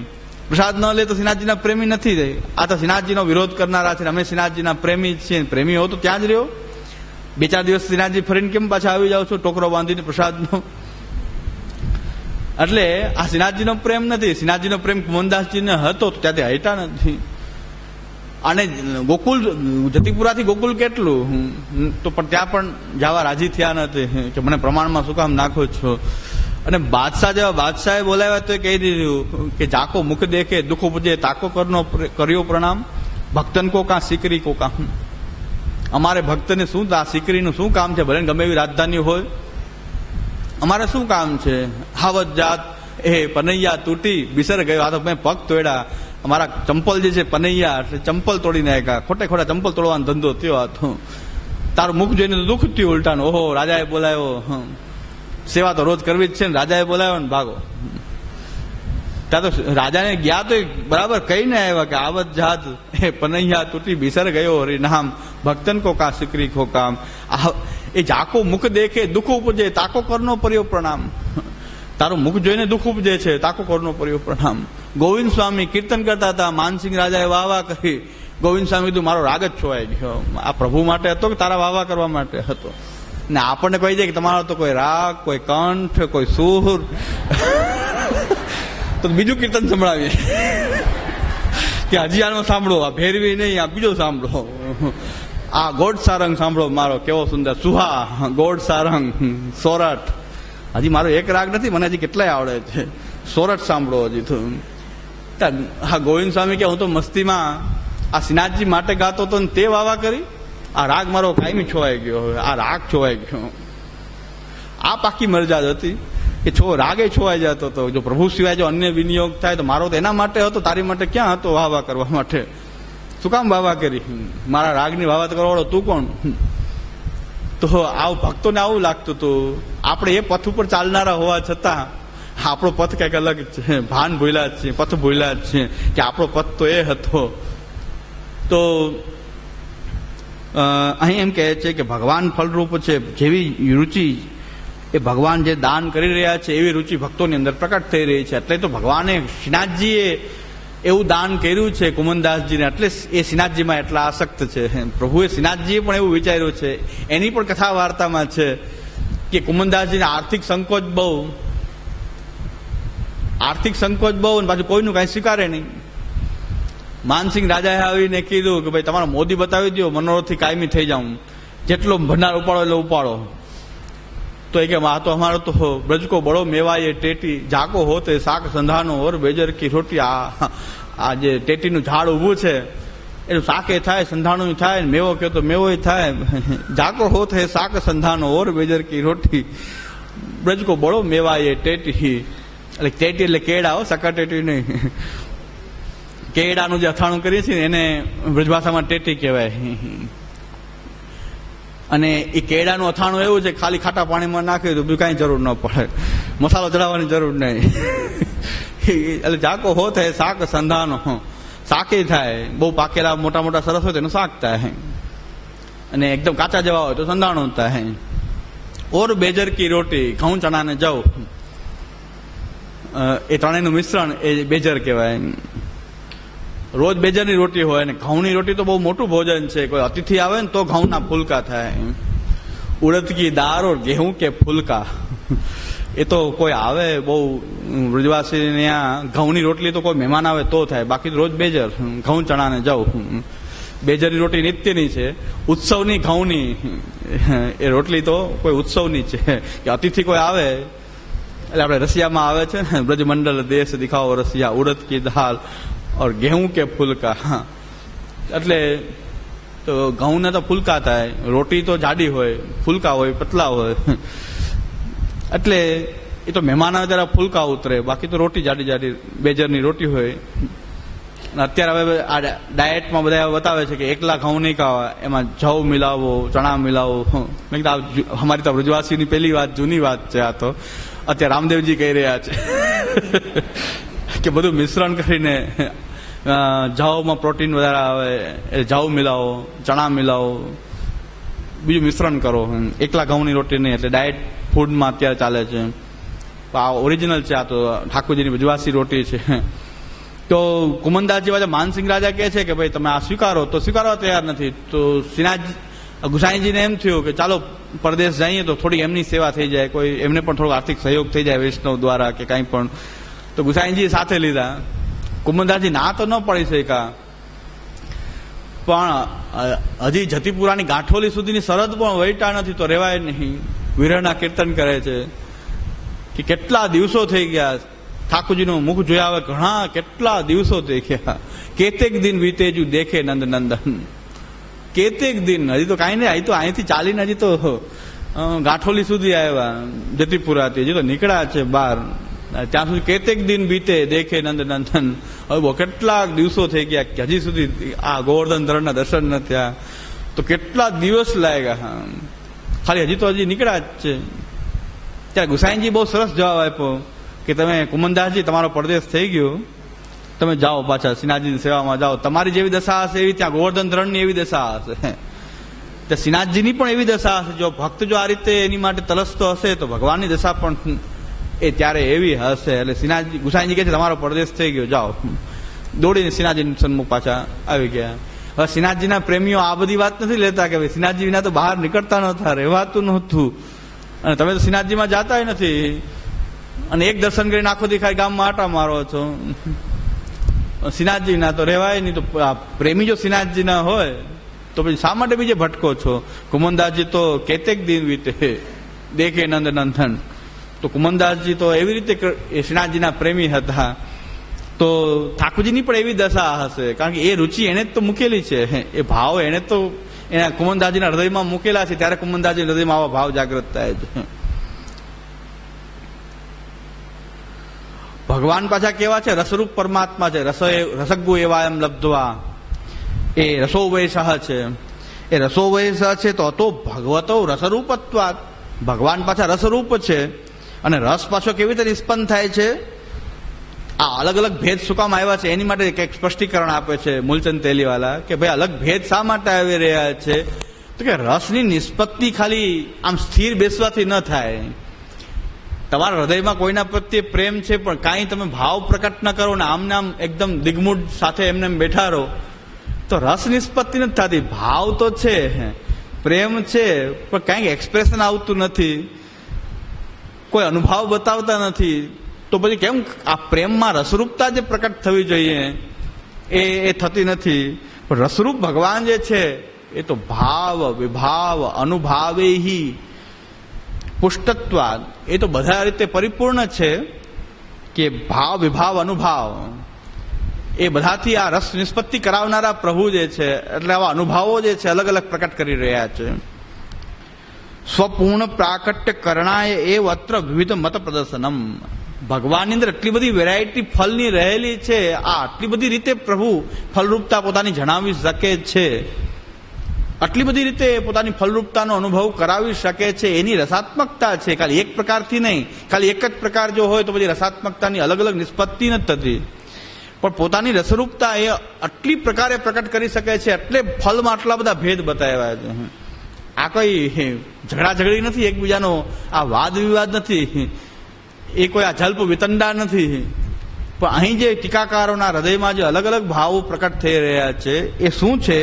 પ્રસાદ ન લે તો શ્રીનાથજીના પ્રેમી નથી રહી. આ તો શ્રીનાથજીનો વિરોધ કરનારા છે. અમે શ્રીનાથજીના પ્રેમી છીએ. પ્રેમી હો તો ત્યાં જ રહ્યો. 2-4 દિવસ શ્રીનાથજી ફરીને કેમ પાછા આવી જાઓ છો ટોકરો બાંધીને પ્રસાદનો? એટલે આ શ્રીનાથજીનો પ્રેમ નથી. શ્રીનાથજીનો પ્રેમ કુમનદાસજીને હતો તો ત્યાંથી હટ્યા નથી. અને ગોકુલ, જતીપુરાથી ગોકુલ કેટલું, તો પણ ત્યાં પણ જવા રાજી થયા નથી કે મને પ્રમાણમાં શું કામ નાખો છો? અને બાદશાહ જેવા બાદશાહે બોલાવ્યા તો કહી દીધું કે જાકો મુખ દેખે દુઃખ ઉપજે, તાકો કર્યો પ્રણામ, ભક્તન કો કા સિકરી કો કામ. અમારે ભક્તને શું, આ સિકરીનું શું કામ છે? ભલે ગમે એવી રાજધાની હોય, અમારે શું કામ છે? હાવત જાત એ પનૈયા તૂટી બિસર ગયો. આ તો મેં પગ તોડ્યા, અમારા ચંપલ જે છે પનૈયા, એટલે ચંપલ તોડી નાખ્યા. ખોટે ખોટા ચંપલ તોડવાનો ધંધો થયો હતો. તારું મુખ જોઈને તો દુઃખ થયું ઉલટાનું. ઓહો, રાજાએ બોલાવ્યો, સેવા તો રોજ કરવી જ છે ને, રાજાએ બોલાવ્યો ને ભાગો. ત્યાં તો રાજાને ગયા તો બરાબર કહીને આવ્યા કે આવત જાત એ પનૈયા તૂટી બિસર ગયો હરિનામ, ભક્તન કો કા સિકરી કો કામ. એ જાકો મુખ દેખે દુઃખ ઉપજે, તાકો કરનો પર્યો પ્રણામ. તારું મુખ જોઈને દુઃખ ઉપજે છે, તાકો કરનો પર્યો પ્રણામ. ગોવિંદ સ્વામી કીર્તન કરતા હતા, માનસિંહ રાજાએ વાહ કરી. ગોવિંદ સ્વામી કીધું મારો રાગ જ છોવાઈ ગયો. આ પ્રભુ માટે હતો કે તારા વાહ કરવા માટે હતો? ને આપણને કહી દે કે તમારો તો કોઈ રાગ, કોઈ કંઠ, કોઈ સુર, તો બીજું કીર્તન સંભળાવીએ કે હજી આનો સાંભળો, આ ભેરવી નહીં, આ બીજો સાંભળો, આ ગોડ સારંગ સાંભળો મારો કેવો સુંદર, સુહા, ગોડ સારંગ, સોરઠ. હજી મારો એક રાગ નથી, મને હજી કેટલાય આવડે છે. સોરઠ સાંભળો હજી તો. હા, ગોવિંદ સ્વામી કે હું તો મસ્તીમાં આ શ્રીનાથજી માટે ગાતો હતો ને તે વાવા કરી. આ રાગ મારો કાયમી છોવાઈ ગયો, હવે આ રાગ છોવાઈ ગયો. આ પાકી મરજાદ હતી કે રાગે છોવાઈ જતો હતો. જો પ્રભુ સિવાય જો અન્ય વિનિયોગ થાય તો મારો તો એના માટે હતો, તારી માટે ક્યાં હતો વાવા કરવા માટે? શું કામ વાવા કરી? મારા રાગની વાવા કરવાવાળો તું કોણ? તો આવું ભક્તોને આવું લાગતું હતું. આપણે એ પથ ઉપર ચાલનારા હોવા છતાં આપણો પથ કંઈક અલગ છે. ભાન ભૂલ્યા જ છે, પથ ભૂલ્યા જ છે કે આપણો પથ તો એ હતો. તો અહીં એમ કહે છે કે ભગવાન ફલરૂપ છે. જેવી રુચિ એ ભગવાન જે દાન કરી રહ્યા છે એવી રુચિ ભક્તોની અંદર પ્રકટ થઈ રહી છે. એટલે તો ભગવાને શ્રીનાથજીએ એવું દાન કર્યું છે કુમનદાસજીને, એટલે એ શ્રીનાથજીમાં એટલા આસક્ત છે. પ્રભુએ શ્રીનાથજીએ પણ એવું વિચાર્યું છે. એની પણ કથા વાર્તામાં છે કે કુમનદાસજીને આર્થિક સંકોચ બહુ, અને પાછું કોઈનું કાંઈ સ્વીકારે નહીં. માનસિંહ રાજાએ આવીને કીધું કે ભાઈ તમારો મોદી બતાવી દો, મનોરથથી કાયમી થઈ જાઉં, જેટલો ભંડાર ઉપાડો એટલે ઉપાડો. તો એ કે આ તો અમારો તો બ્રજ કો બડો મેવાય ટેટી, જાકો હોતે શાક સંધાનો ઓર બેજર કી રોટી. આ જે ટેટીનું ઝાડ ઊભું છે એનું શાકે થાય, સંધાણું થાય, મેવો કહો તો મેવો થાય. જાકો હોતે શાક સંધાનો ઓર બેજર કી રોટી, બ્રજ કો બડો મેવાય ટેટી. એટલે ટેટી એટલે કેળા, સકાટેટી નહીં. કેળાનું જે અથાણું કરીએ છીએ ને એને બ્રજભાષામાં ટેટી કહેવાય. અને એ કેળાનું અથાણું એવું છે ખાલી ખાટા પાણીમાં નાખી તો બીજું કાંઈ જરૂર ન પડે, મસાલો ચડાવવાની જરૂર નહીં. એટલે જાકો હો થાય શાક સંધાનો, શાકે થાય, બહુ પાકેલા મોટા મોટા સરસ હોય તો એનું શાક થાય, અને એકદમ કાચા જેવા હોય તો સંધાણું થાય. ઓર બેજર કી રોટી, ઘઉં ચણા ને જવ, એ ત્રણેયનું મિશ્રણ એ બેજર કહેવાય. રોજ બેજરની રોટી હોય, અને ઘઉંની રોટી તો બહુ મોટું ભોજન છે. કોઈ અતિથિ આવે ને તો ઘઉંના ફુલકા થાય. ઉડદ કી દાળ ઓર ગેહું કે ફુલકા, એ તો કોઈ આવે બહુ બ્રજવાસી ત્યાં ઘઉંની રોટલી તો કોઈ મહેમાન આવે તો થાય, બાકી તો રોજ બેજર, ઘઉં ચણા ને જવ. બેજરની રોટી નિત્યની છે, ઉત્સવની ઘઉંની એ રોટલી તો કોઈ ઉત્સવની છે કે અતિથિ કોઈ આવે. એટલે આપણે રશિયામાં આવે છે ને, બ્રજમંડલ દેશ દિખાવો રશિયા, ઉડદ કી દાળ ઓર ગેહું કે ફુલકા. એટલે તો ઘઉંના તો ફુલકા થાય, રોટી તો જાડી હોય, ફુલકા હોય પતલા હોય. એટલે એ તો મહેમાન આવે ત્યારે ફુલકા ઉતરે, બાકી તો રોટી જાડી જાડી બેજરની રોટી હોય. અત્યારે હવે આ ડાયટમાં બધા બતાવે છે કે એકલા ઘઉં નહીં ખાવા, એમાં જવ મિલાવો, ચણા મિલાવો. મેં કીધું અમારી તો બ્રજવાસીની પહેલી વાત, જૂની વાત છે આ તો. અત્યારે રામદેવજી કહી રહ્યા છે કે બધું મિશ્રણ કરીને જવમાં પ્રોટીન વધારે આવે, એટલે જવ મિલાવો, ચણા મિલાવો, બીજું મિશ્રણ કરો, એકલા ઘઉંની રોટી નહીં. એટલે ડાયટ ફૂડમાં અત્યારે ચાલે છે. આ ઓરિજિનલ છે, આ તો ઠાકોરજીની બ્રજવાસી રોટી છે. તો કુમનદાસજી વાજા માનસિંહ રાજા કહે છે કે ભાઈ તમે આ સ્વીકારો, તો સ્વીકારવા તૈયાર નથી. તો ગુસાઈજીને એમ થયું કે ચાલો પરદેશ જઈએ તો થોડી એમની સેવા થઈ જાય, કોઈ એમને પણ થોડો આર્થિક સહયોગ થઈ જાય વૈષ્ણવ દ્વારા કે કાંઈ પણ. તો ગુસાઈજી સાથે લીધા. કુમનદાસજી ના તો ન પડી શક્યા, પણ હજી જતીપુરાની ગાંઠોલી સુધીની સરહદ પણ વહેટા નથી તો રેવાય નહીં. વિરહના કીર્તન કરે છે કે કેટલા દિવસો થઈ ગયા, ઠાકોરજીનું મુખ જોયા હવે ઘણા કેટલા દિવસો થઈ ગયા. કેતેક દિન વીતેજુ દેખે નંદ નંદન, કેતેક દિન, હજી તો કાંઈ નહીં, હજી તો અહીંથી ચાલીને હજી તો ગાંઠોલી સુધી આવ્યા જતીપુરાથી, હજી તો નીકળ્યા છે બહાર. ત્યાં સુધી કેતેક દિન બીતે દેખે નંદ નંદન, હવે કેટલાક દિવસો થઈ ગયા કે હજી સુધી આ ગોવર્ધન ધરણના દર્શન ન થયા. તો કેટલા દિવસ લાગ્યા, ખાલી હજી તો હજી નીકળ્યા જ છે. ત્યારે ગુસાઈજી બહુ સરસ જવાબ આપ્યો કે તમે કુમનદાસજી તમારો પરદેશ થઈ ગયો, તમે જાઓ પાછા શ્રીનાથજીની સેવામાં જાઓ. તમારી જેવી દશા હશે એવી ત્યાં ગોવર્ધન ધરણની એવી દશા હશે, ત્યાં શ્રીનાથજીની પણ એવી દશા હશે. જો ભક્ત જો આ રીતે એની માટે તલસતો હશે તો ભગવાનની દશા પણ એ ત્યારે એવી હશે. એટલે શ્રીનાથજી ગુસાઈજી કહે છે તમારો પરદેશ થઈ ગયો, જાઓ. દોડીને શ્રીનાથજી સન્મુખ પાછા આવી ગયા. હવે શ્રીનાથજીના પ્રેમીઓ આ બધી વાત નથી લેતા કે ભાઈ શ્રીનાથજી વિના તો બહાર નીકળતા નહોતા, રહેવાતું નહોતું, અને તમે તો શ્રીનાથજીમાં જાતાય નથી, અને એક દર્શન કરીને આખો દેખાય ગામમાં આટા મારો છો. શ્રીનાથજીના તો રહેવાય નહીં. તો પ્રેમી જો શ્રીનાથજીના હોય તો પછી શા માટે બીજે ભટકો છો? કુમનદાસજી તો કેતેક દિન વીતે દેખે નંદ નંદન. તો કુમનદાસજી તો એવી રીતે શ્રીનાથજીના પ્રેમી હતા. તો ઠાકોરજીની પણ એવી દશા હશે, કારણ કે એ રુચિ એને જ તો મૂકેલી છે, એ ભાવ એને તો એના કુમનદાસજીના હૃદયમાં મૂકેલા છે. ત્યારે કુમનદાસજી હૃદયમાં આવા ભાવ જાગૃત થાય છે. ભગવાન પાછા કેવા છે? રસરૂપ પરમાત્મા છે. રસગ્ગુ એવા એમ લબ્ધવા, એ રસો વૈસહ છે. એ રસો વૈસહ છે તો ભગવતો રસરૂપત્વાત, ભગવાન પાછા રસરૂપ છે. અને રસ પાછો કેવી રીતે નિષ્પન્ન થાય છે? આ અલગ અલગ ભેદ શું કામ આવ્યા છે એની માટે કંઈક સ્પષ્ટીકરણ આપે છે મૂલચંદ તેલીવાલા કે ભાઈ અલગ ભેદ શા માટે આવી રહ્યા છે? તો કે રસની નિષ્પત્તિ ખાલી આમ સ્થિર બેસવાથી ન થાય. તમારા હૃદયમાં કોઈના પ્રત્યે પ્રેમ છે પણ કાંઈ તમે ભાવ પ્રકટ ન કરો ને આમને આમ એકદમ દિગ્મૂઢ સાથે એમને બેઠા રહો તો રસ નિષ્પત્તિ નથી થતી. ભાવ તો છે, પ્રેમ છે, પણ કાંઈક એક્સપ્રેશન આવતું નથી, કોઈ અનુભાવ બતાવતા નથી. તો પછી કેમ આ પ્રેમમાં રસરૂપતા જે પ્રકટ થવી જોઈએ એ થતી નથી. પણ રસરૂપ ભગવાન જે છે એ તો ભાવ વિભાવ અનુભાવે પુષ્ટત્વાદ, એ તો બધા રીતે પરિપૂર્ણ છે કે ભાવ વિભાવ અનુભાવ એ બધાથી આ રસ નિષ્પત્તિ કરાવનારા પ્રભુ જે છે, એટલે આવા અનુભાવો જે છે અલગ અલગ પ્રકટ કરી રહ્યા છે. સ્વપૂર્ણ પ્રાકટ્ય કરણાય એ અત્ર વિવિધ મત પ્રદર્શનમ. ભગવાનની અંદર એટલી બધી વેરાયટી ફલની રહેલી છે, આ આટલી બધી રીતે પ્રભુ ફલરૂપતા પોતાની જણાવી શકે છે, આટલી બધી રીતે પોતાની ફલરૂપતાનો અનુભવ કરાવી શકે છે, એની રસાત્મકતા છે. ખાલી એક પ્રકારથી નહીં, ખાલી એક જ પ્રકાર જો હોય તો પછી રસાત્મકતાની અલગ અલગ નિષ્પત્તિ નથી થતી. પણ પોતાની રસરૂપતા એ આટલી પ્રકારે પ્રકટ કરી શકે છે, એટલે ફલમાં આટલા બધા ભેદ બતાવ્યા છે. આ કોઈ ઝઘડા ઝઘડી નથી એકબીજાનો, આ વાદ વિવાદ નથી, એ કોઈ આ જલ્પ વિતંડા નથી. પણ અહીં જે ટીકાકારોના હૃદયમાં જે અલગ અલગ ભાવો પ્રકટ થઈ રહ્યા છે એ શું છે?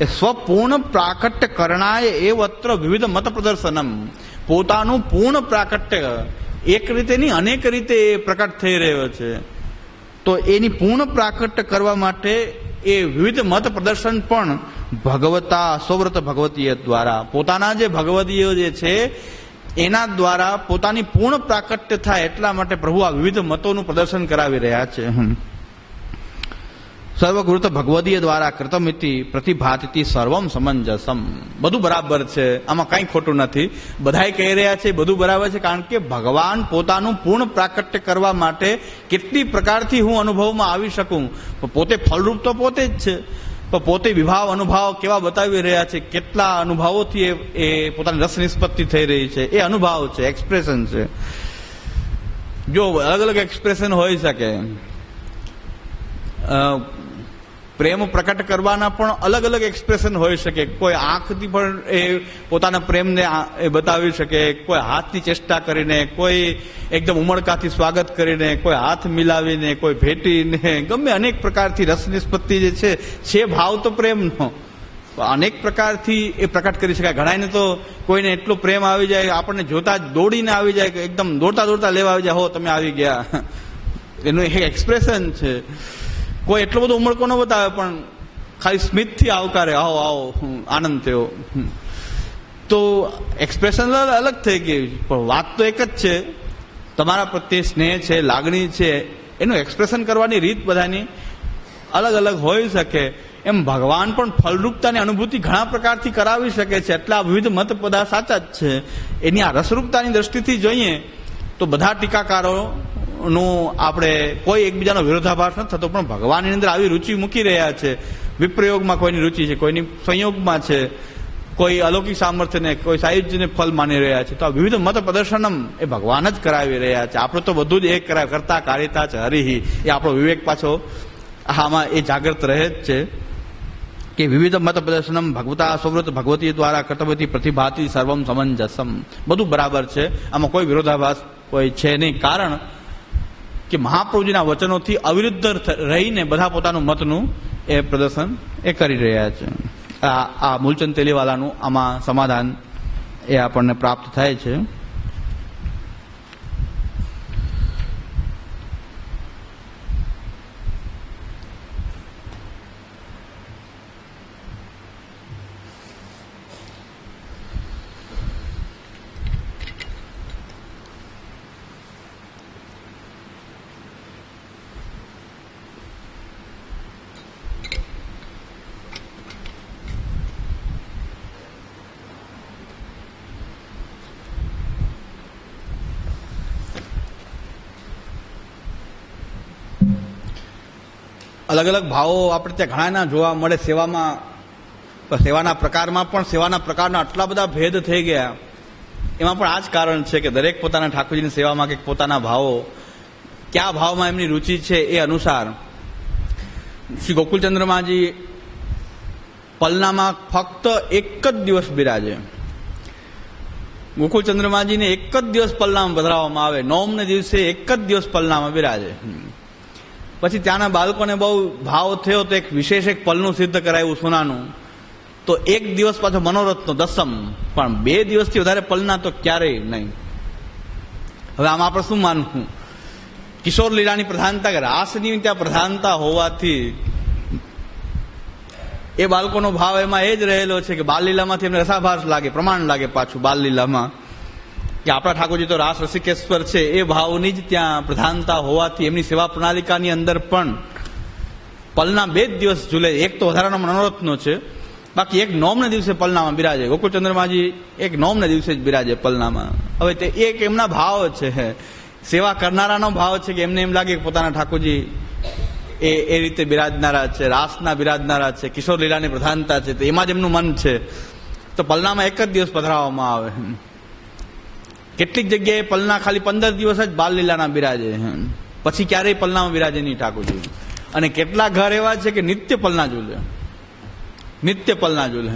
એ સ્વપૂર્ણ પ્રાકટ્ય કરણાય એ અત્ર વિવિધ મત પ્રદર્શનમ. પોતાનું પૂર્ણ પ્રાકટ્ય એક રીતે નહીં અનેક રીતે પ્રકટ થઈ રહ્યો છે. તો એની પૂર્ણ પ્રાકટ્ય કરવા માટે એ વિવિધ મત પ્રદર્શન પણ ભગવતા સ્વવ્રત ભગવતીય દ્વારા, પોતાના જે ભગવતીઓ જે છે એના દ્વારા પોતાની પૂર્ણ પ્રાકટ્ય થાય એટલા માટે પ્રભુ આ વિવિધ મતોનું પ્રદર્શન કરાવી રહ્યા છે. સર્વકૃત ભગવદીય દ્વારા કૃતમિતિ પ્રતિભાતિથી સર્વમ સમંજસમ. બધું બરાબર છે, આમાં કંઈ ખોટું નથી. બધાય કહી રહ્યા છે બધું બરાબર છે, કારણ કે ભગવાન પોતાનું પૂર્ણ પ્રાકટ્ય કરવા માટે કેટલી પ્રકારથી હું અનુભવમાં આવી શકું. પોતે ફલરૂપ તો પોતે જ છે, પણ પોતે વિભાવ અનુભાવ કેવા બતાવી રહ્યા છે, કેટલા અનુભાવોથી એ પોતાની રસ નિષ્પત્તિ થઈ રહી છે. એ અનુભાવ છે, એક્સપ્રેશન છે. જો અલગ અલગ એક્સપ્રેશન હોઈ શકે, પ્રેમ પ્રકટ કરવાના પણ અલગ અલગ એક્સપ્રેશન હોઈ શકે. કોઈ આંખથી પણ એ પોતાના પ્રેમને બતાવી શકે, કોઈ હાથની ચેષ્ટા કરીને, કોઈ એકદમ ઉમળકાથી સ્વાગત કરીને, કોઈ હાથ મિલાવીને, કોઈ ભેટીને, ગમે અનેક પ્રકારથી રસ નિષ્પત્તિ જે છે ભાવ તો પ્રેમનો અનેક પ્રકારથી એ પ્રકટ કરી શકાય. ઘણાને તો કોઈને એટલો પ્રેમ આવી જાય, આપણને જોતા જ દોડીને આવી જાય, કે એકદમ દોડતા દોડતા લેવા આવી જાય, હો તમે આવી ગયા, એનું એક એક્સપ્રેશન છે. કોઈ એટલો બધો ઉમળકો ન બતાવે, પણ ખાલી સ્મિતથી આવકારે, આવો આવો, આનંદ થયો. તો એક્સપ્રેશન અલગ થઈ ગઈ, પણ વાત તો એક જ છે. તમારા પ્રત્યે સ્નેહ છે, લાગણી છે, એનું એક્સપ્રેશન કરવાની રીત બધાની અલગ અલગ હોઈ શકે. એમ ભગવાન પણ ફલરૂપતાની અનુભૂતિ ઘણા પ્રકારથી કરાવી શકે છે. એટલે આ વિવિધ મત બધા સાચા જ છે. એની આ રસરૂપતાની દ્રષ્ટિથી જોઈએ તો બધા ટીકાકારો નું આપણે કોઈ એકબીજાનો વિરોધાભાસ નથી થતો, પણ ભગવાનની અંદર આવી રુચિ મૂકી રહ્યા છે. વિપ્રયોગમાં કોઈની રુચિ છે, કોઈની સંયોગમાં છે, કોઈ અલૌકિક સામર્થ્યને, કોઈ સાયુજ્યને ફલ માની રહ્યા છે. તો આ વિવિધ મત પ્રદર્શનમ એ ભગવાન જ કરાવી રહ્યા છે. આપણે તો બધું જ એક કરતા કારિતા છે હરિહી. એ આપણો વિવેક પાછો આમાં એ જાગૃત રહે જ છે કે વિવિધ મત પ્રદર્શનમ ભગવતા સ્વવ્રત ભગવતી દ્વારા કર્તવ્યથી પ્રતિભાતી સર્વમ સમંજસમ. બધું બરાબર છે, આમાં કોઈ વિરોધાભાસ કોઈ છે નહીં. કારણ કે મહાપ્રભુજીના વચનોથી અવિરુદ્ધ રહીને બધા પોતાનું મતનું એ પ્રદર્શન એ કરી રહ્યા છે. આ મૂલચંદ તેલીવાલાનું આમાં સમાધાન એ આપણને પ્રાપ્ત થાય છે. અલગ અલગ ભાવો આપણે ત્યાં ઘણાના જોવા મળે સેવામાં. સેવાના પ્રકારમાં પણ સેવાના પ્રકારના આટલા બધા ભેદ થઈ ગયા. એમાં પણ આ જ કારણ છે કે દરેક પોતાના ઠાકોરજીની સેવામાં કે પોતાના ભાવો, કયા ભાવમાં એમની રુચિ છે એ અનુસાર. શ્રી ગોકુલચંદ્રમાજી પલનામાં ફક્ત એક જ દિવસ બિરાજે. ગોકુલચંદ્રમાજીને એક જ દિવસ પલનામાં પધરાવવામાં આવે, નોમને દિવસે એક જ દિવસ પલનામાં બિરાજે. પછી ત્યાંના બાળકોને બહુ ભાવ થયો તો એક વિશેષ એક પલનું સિદ્ધ કરાયું સોનાનું. તો એક દિવસ પાછો મનોરથનો દસમ, પણ 2 દિવસથી વધારે પલના તો ક્યારેય નહીં. હવે આમાં આપણે શું માનવું? કિશોર લીલાની પ્રધાનતા, રાસની ત્યાં પ્રધાનતા હોવાથી એ બાળકોનો ભાવ એમાં એ જ રહેલો છે કે બાલલીલામાંથી એમને રસાભાસ લાગે, પ્રમાણ લાગે પાછું બાલલીલામાં કે આપણા ઠાકોરજી તો રાસ રસિકેશ્વર છે, એ ભાવની જ ત્યાં પ્રધાનતા હોવાથી એમની સેવા પ્રણાલિકાની અંદર પણ પલના 2 જ દિવસ ઝૂલે. એક તો વધારાનો મનોરથનો છે, બાકી એક નોમને દિવસે પલનામાં બિરાજે. ગોકુળચંદ્રમાજી એક નોમને દિવસે જ બિરાજે પલનામાં. હવે તે એક એમના ભાવ છે, સેવા કરનારાનો ભાવ છે કે એમને એમ લાગે કે પોતાના ઠાકોરજી એ રીતે બિરાજનારા છે, રાસના બિરાજનારા છે, કિશોર લીલાની પ્રધાનતા છે, તો એમાં જ એમનું મન છે. તો પલનામાં એક જ દિવસ પધરાવવામાં આવે. કેટલીક જગ્યાએ પલના ખાલી 15 દિવસ જ બાલ લીલાના બિરાજે, પછી ક્યારેય પલનામાં બિરાજે નહીં ઠાકોરજી. અને કેટલા ઘર એવા છે કે નિત્ય પલના ઝૂલે, નિત્ય પલના ઝૂલે.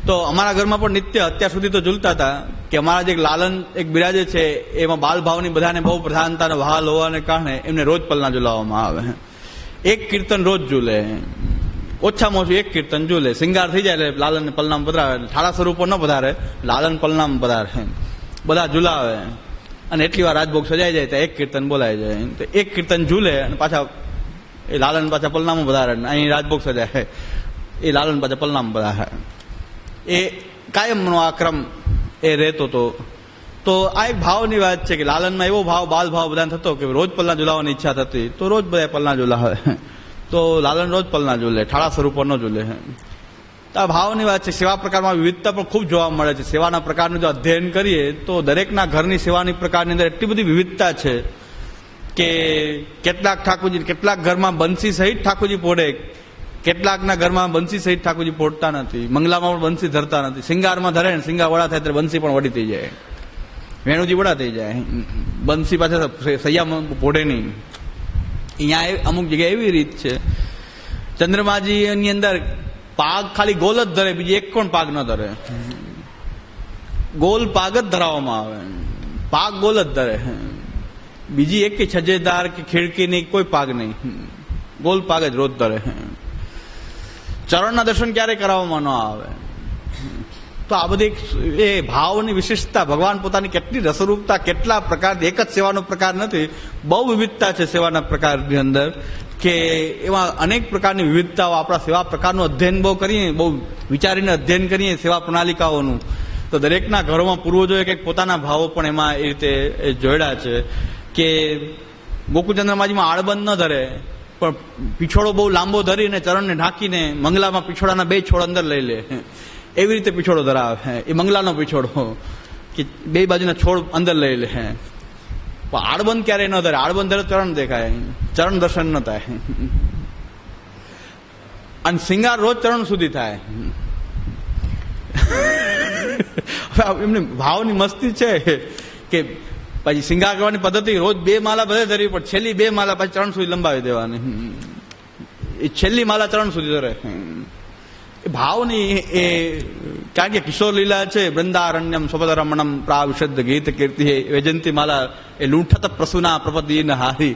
તો અમારા ઘરમાં પણ નિત્ય અત્યાર સુધી તો ઝૂલતા હતા કે અમારા જે લાલન એક બિરાજે છે એમાં બાલ ભાવની બધાને બહુ પ્રધાનતાનો ભાલ હોવાને કારણે એમને રોજ પલના ઝુલાવવામાં આવે. એક કીર્તન રોજ ઝૂલે, ઓછામાં ઓછું એક કીર્તન ઝૂલે. શિંગાર થઈ જાય એટલે લાલનને પલનામાં પધરાવે. ઠાળા સ્વરૂપો ન પધારે, લાલન પલનામાં પધારે, બધા ઝુલાવે. અને એટલી વાર રાજભોગ સજાઈ જાય ત્યાં એક કીર્તન બોલાઈ જાય. તો એક કીર્તન ઝૂલે અને પાછા એ લાલન પાછા પલનામાં પધારે. અહીં રાજભોગ સજાય, એ લાલન પાછા પલનામાં પધારે. એ કાયમનો આ ક્રમ એ રહેતો હતો. તો આ એક ભાવની વાત છે કે લાલનમાં એવો ભાવ, બાલ ભાવ બધાને થતો કે રોજ પલના ઝુલાવવાની ઈચ્છા થતી, તો રોજ બધા પલના ઝુલાવે. તો લાલન રોજ પલના ઝૂલે, ઠાળા સ્વરૂપો ન ઝૂલે. તો આ ભાવની વાત છે. સેવા પ્રકારમાં વિવિધતા પણ ખૂબ જોવા મળે છે. સેવાના પ્રકારનું જો અધ્યયન કરીએ તો દરેકના ઘરની સેવાની પ્રકારની અંદર એટલી બધી વિવિધતા છે કે કેટલાક ઠાકોરજી, કેટલાક ઘરમાં બંસી સહિત ઠાકોરજી પોઢે, કેટલાકના ઘરમાં બંસી સહિત ઠાકોરજી પોઢતા નથી, મંગલામાં પણ બંસી ધરતા નથી. શિંગારમાં ધરે ને શિંગાર વડા થાય ત્યારે બંસી પણ વડી થઈ જાય, વેણુજી વડા થઈ જાય, બંસી પાછા સૈયા પોઢે નહીં. અહીંયા અમુક જગ્યાએ એવી રીત છે. ચંદ્રમાજીની અંદર પાગ ખાલી ગોલ જ ધરે, બીજી એક પણ પાગ ન ધરે. ગોલ પાગ જ ધરાવવામાં આવે, પાગ ગોલ જ ધરે. બીજી એક કે છજેદાર કે ખીડકી નહીં, કોઈ પાગ નહીં, ગોલ પાગ જ રોજ ધરે. ચરણના દર્શન ક્યારે કરાવવામાં ન આવે. તો આ બધી એ ભાવની વિશેષતા, ભગવાન પોતાની કેટલી રસરૂપતા, કેટલા પ્રકાર, એક જ સેવાનો પ્રકાર નથી, બહુ વિવિધતા છે સેવાના પ્રકારની અંદર કે એમાં અનેક પ્રકારની વિવિધતાઓ. આપણા સેવા પ્રકારનું અધ્યયન બહુ કરીએ, બહુ વિચારીને અધ્યયન કરીએ સેવા પ્રણાલિકાઓનું, તો દરેકના ઘરોમાં પૂર્વજોએ કંઈક પોતાના ભાવો પણ એમાં એ રીતે જોડ્યા છે કે ગોકુળચંદ્રમાજીમાં આળબંધ ન ધરે, પણ પીછોડો બહુ લાંબો ધરીને ચરણને ઢાંકીને મંગલામાં પીછોડાના 2 છોડ અંદર લઈ લે, એવી રીતે પીછોડો ધરાવે. એ મંગલાનો પીછોડો કે 2 બાજુના છોડ અંદર લઈ લે. પણ આળબંધ ક્યારેય ન ધરે. આળબંધ ધરે ચરણ દેખાય, ચરણ દર્શન ન થાય. અને શિંગાર રોજ ચરણ સુધી થાય. એમની ભાવની મસ્તી છે કે પછી શિંગાર કરવાની પદ્ધતિ રોજ 2 માલા બધે ધરવી, પણ છેલ્લી 2 માલા પછી ચરણ સુધી લંબાવી દેવાની. એ છેલ્લી માલા ચરણ સુધી ધરે. ભાવની એ કારણ કે કિશોર લીલા છે. વૃંદારણ્યમ સ્વપદરમણમ પ્રાવિશદ ગીત કીર્તિ વૈજંતી માલા એ લૂંઠત પ્રસુના પ્રપદીન હારી,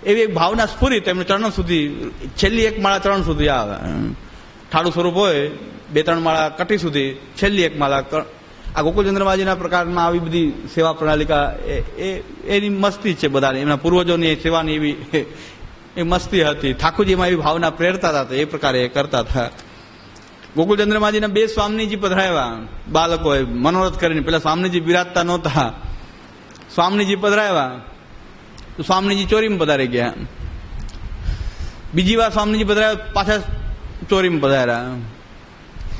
એવી એક ભાવના સ્ફુરિત એમને ચરણ સુધી, છેલ્લી 1 માળા ચરણ સુધી આવે. ઠાડું સ્વરૂપ હોય 2-3 માળા કટી સુધી, છેલ્લી 1 માળા. આ ગોકુળચંદ્રમાજીના પ્રકારમાં આવી બધી સેવા પ્રણાલિકા એની મસ્તી છે બધાની. એમના પૂર્વજોની સેવાની એવી એ મસ્તી હતી. ઠાકોરજીમાં એવી ભાવના પ્રેરતા હતા, એ પ્રકારે એ કરતા હતા. ગોકુળચંદ્રમાજીના 2 સ્વામીજી પધરાવ્યા બાળકોએ મનોરથ કરીને. પેલા સ્વામીજી બિરાજતા નહોતા, સ્વામીજી પધરાવ્યા તો સ્વામીજી ચોરીમાં પધારી ગયા. બીજી વાર સ્વામીજી પધરાવ્યા, પાછા ચોરીમાં પધાર્યા.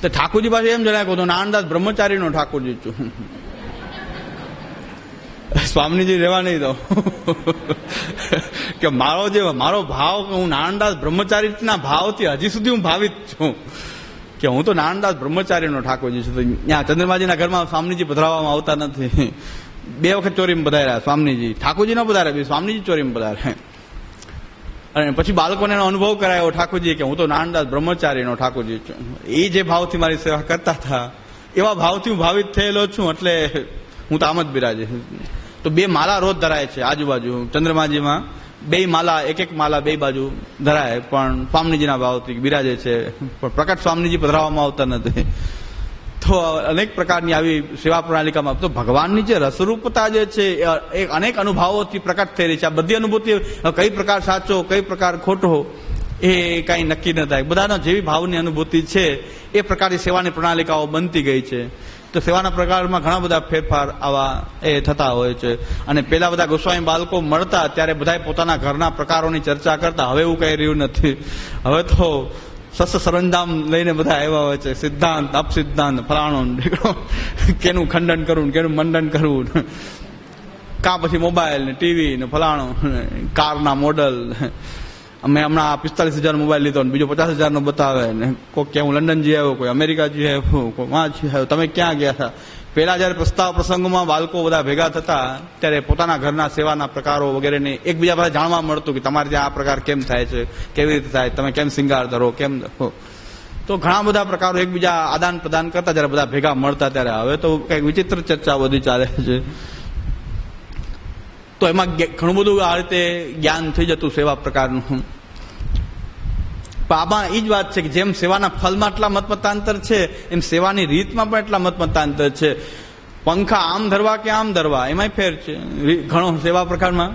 તો ઠાકોરજી પાસે એમ જણાય કે નાનદાસ બ્રહ્મચારીનો ઠાકોરજી છું, સ્વામીજી રહેવા નહીં દો. કે મારો ભાવ, હું નાનદાસ બ્રહ્મચારીના ભાવથી હજી સુધી હું ભાવિત છું કે હું તો નાનદાસ બ્રહ્મચારીનો ઠાકોરજી છું. તો ત્યાં ચંદ્રમાજીના ઘરમાં સ્વામીજી પધરાવવામાં આવતા નથી. 2 વખત ચોરીમાં પધાર્યા સ્વામીજી. ઠાકોરજી ન પધારે, સ્વામીજી ચોરીમાં પધારે. અને પછી બાળકોને એનો અનુભવ કરાયો ઠાકોરજી કે હું તો નાનદાસ બ્રહ્મચારીનો ઠાકોરજી છું. એ જે ભાવથી મારી સેવા કરતા હતા એવા ભાવથી હું ભાવિત થયેલો છું, એટલે હું તો આમ જ બિરાજે. તો 2 માલા રોજ ધરાય છે આજુબાજુ ચંદ્રમાજીમાં. 2 માલા, 1 માલા 2 બાજુ ધરાય, પણ સ્વામીજીના ભાવથી બિરાજે છે. પણ પ્રકટ સ્વામીજી પધરાવવામાં આવતા નથી. તો અનેક પ્રકારની આવી સેવા પ્રણાલિકામાં તો ભગવાનની જે રસરૂપતા જે છે એ અનેક અનુભાવોથી પ્રકટ થઈ રહી છે. આ બધી અનુભૂતિ કઈ પ્રકાર સાચો, કઈ પ્રકાર ખોટો, એ કાંઈ નક્કી ન થાય. બધાનો જેવી ભાવની અનુભૂતિ છે એ પ્રકારની સેવાની પ્રણાલિકાઓ બનતી ગઈ છે. તો સેવાના પ્રકારમાં ઘણા બધા ફેરફાર આવા એ થતા હોય છે. અને પેલા બધા ગોસ્વામી બાળકો મળતા ત્યારે બધા પોતાના ઘરના પ્રકારોની ચર્ચા કરતા. હવે એવું કઈ રહ્યું નથી. હવે તો શસ્ત્ર સરંજામ લઈને બધા આવ્યા હોય છે. સિદ્ધાંત, અપસિદ્ધાંત, ફલાણો કેનું ખંડન કરવું, કેનું મંડન કરવું, કાં પછી મોબાઈલ ને ટીવી ને ફલાણો, કારના મોડલ. અમે હમણાં 45,000 મોબાઈલ લીધો, બીજો 50,000 બતાવે ને કોઈ કે હું લંડન જઈ આવ્યો, કોઈ અમેરિકા જઈ આવ્યો, કોઈ વાં જઈ આવ્યો. તમે ક્યાં ગયા હતા? પેલા જયારે પ્રસ્તાવ પ્રસંગોમાં બાળકો બધા ભેગા થતા ત્યારે પોતાના ઘરના સેવાના પ્રકારો વગેરેને એકબીજા પાસે જાણવા મળતું કે તમારે ત્યાં આ પ્રકાર કેમ થાય છે, કેવી રીતે થાય, તમે કેમ શિંગાર ધરો, કેમ ધરો. તો ઘણા બધા પ્રકારો એકબીજા આદાન પ્રદાન કરતા જયારે બધા ભેગા મળતા ત્યારે. હવે તો કઈક વિચિત્ર ચર્ચા બધી ચાલે છે. તો એમાં ઘણું બધું આ રીતે જ્ઞાન થઈ જતું સેવા પ્રકારનું. આમાં એ જ વાત છે કે જેમ સેવાના ફલમાં એટલા મતમતાંતર છે એમ સેવાની રીતમાં પણ એટલા મતમતાંતર છે. પંખા આમ ધરવા કે આમ ધરવા એમાંય ફેર છે ઘણો સેવા પ્રકારમાં.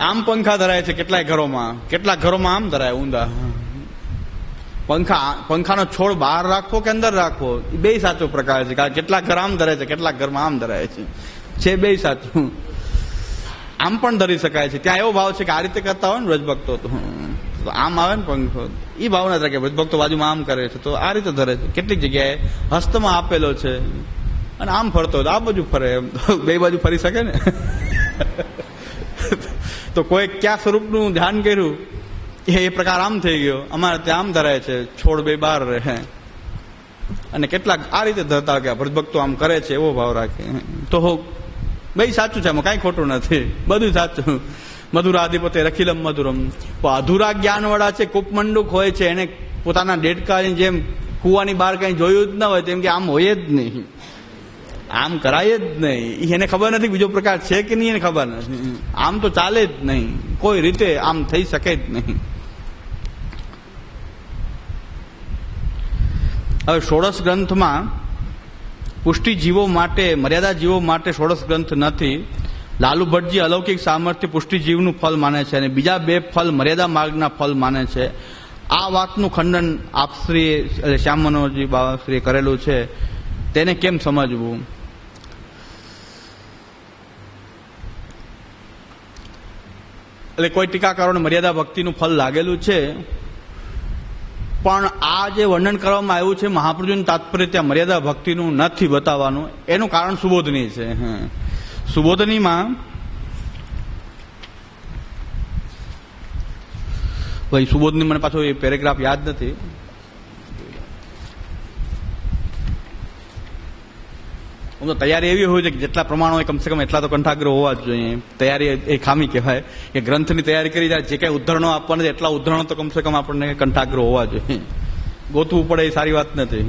આમ પંખા ધરાય છે કેટલાક ઘરોમાં આમ ધરાય ઊંધા. પંખાનો છોડ બહાર રાખવો કે અંદર રાખવો એ બે સાચો પ્રકાર છે. કારણ કેટલાક ઘર આમ ધરાય છે, કેટલાક ઘરમાં આમ ધરાય છે બે સાચું. આમ પણ ધરી શકાય છે. ત્યાં એવો ભાવ છે કે આ રીતે કરતા હોય ને વ્રજભક્તો તો આમ આવે ને પંખો એ ભાવ નથી રાખે. વ્રજભક્તો બાજુમાં આમ કરે છે તો આ રીતે ધરે છે. કેટલીક જગ્યાએ હસ્તમાં આપેલો છે અને આમ ફરતો હોય આ બાજુ ફરે. એમ તો બે બાજુ ફરી શકે ને. તો કોઈ ક્યાં સ્વરૂપનું ધ્યાન કર્યું એ પ્રકાર આમ થઈ ગયો. અમારે ત્યાં આમ ધરાય છે, છોડ બે બહાર રહે. અને કેટલાક આ રીતે ધરતા ગયા વ્રજભક્તો આમ કરે છે એવો ભાવ રાખે. તો ભાઈ સાચું છે, એમાં કઈ ખોટું નથી, બધું સાચું. મધુરાધિપતે રખિલમ મધુરમ. અધૂરા જ્ઞાન વાળા છે, કૂપમંડુક હોય છે, એને પોતાના દેડકાની જેમ કુવાની બહાર કઈ જોયું જ ના હોય તેમ કે આમ હોય જ નહીં, આમ કરાય જ નહીં. એને ખબર નથી બીજો પ્રકાર છે કે નહીં, એને ખબર નથી. આમ તો ચાલે જ નહીં, કોઈ રીતે આમ થઈ શકે જ નહીં. હવે ષોડશ ગ્રંથમાં પુષ્ટિ જીવો માટે, મર્યાદા જીવો માટે ષોડશ ગ્રંથ નથી. લાલુ ભટ્ટજી અલૌકિક સામર્થ્ય પુષ્ટિ જીવનું ફલ માને છે અને બીજા બે ફલ મર્યાદા માર્ગના ફલ માને છે. આ વાતનું ખંડન આપશ્રી શ્યામ મનોહરજી બાવાશ્રીએ કરેલું છે. તેને કેમ સમજવું? એટલે કોઈ ટીકાકારોને મર્યાદા ભક્તિનું ફલ લાગેલું છે, પણ આ જે વર્ણન કરવામાં આવ્યું છે મહાપ્રભુનું તાત્પર્ય ત્યાં મર્યાદા ભક્તિનું નથી બતાવવાનું. એનું કારણ સુબોધની છે. સુબોધનીમાં ભાઈ સુબોધની મને પાછો એ પેરેગ્રાફ યાદ નથી. હું તો તૈયારી એવી હોય છે કે જેટલા પ્રમાણો હોય કમસે કમ એટલા તો કંઠાગ્રહ હોવા જ જોઈએ. તૈયારી એ ખામી કહેવાય કે ગ્રંથની તૈયારી કરી જાય જે કઈ ઉદ્ધરણો આપવાના છે એટલા ઉદ્ધરણો તો કમસે કમ આપણને કંઠાગ્રહ હોવા જોઈએ. ગોતવું પડે એ સારી વાત નથી.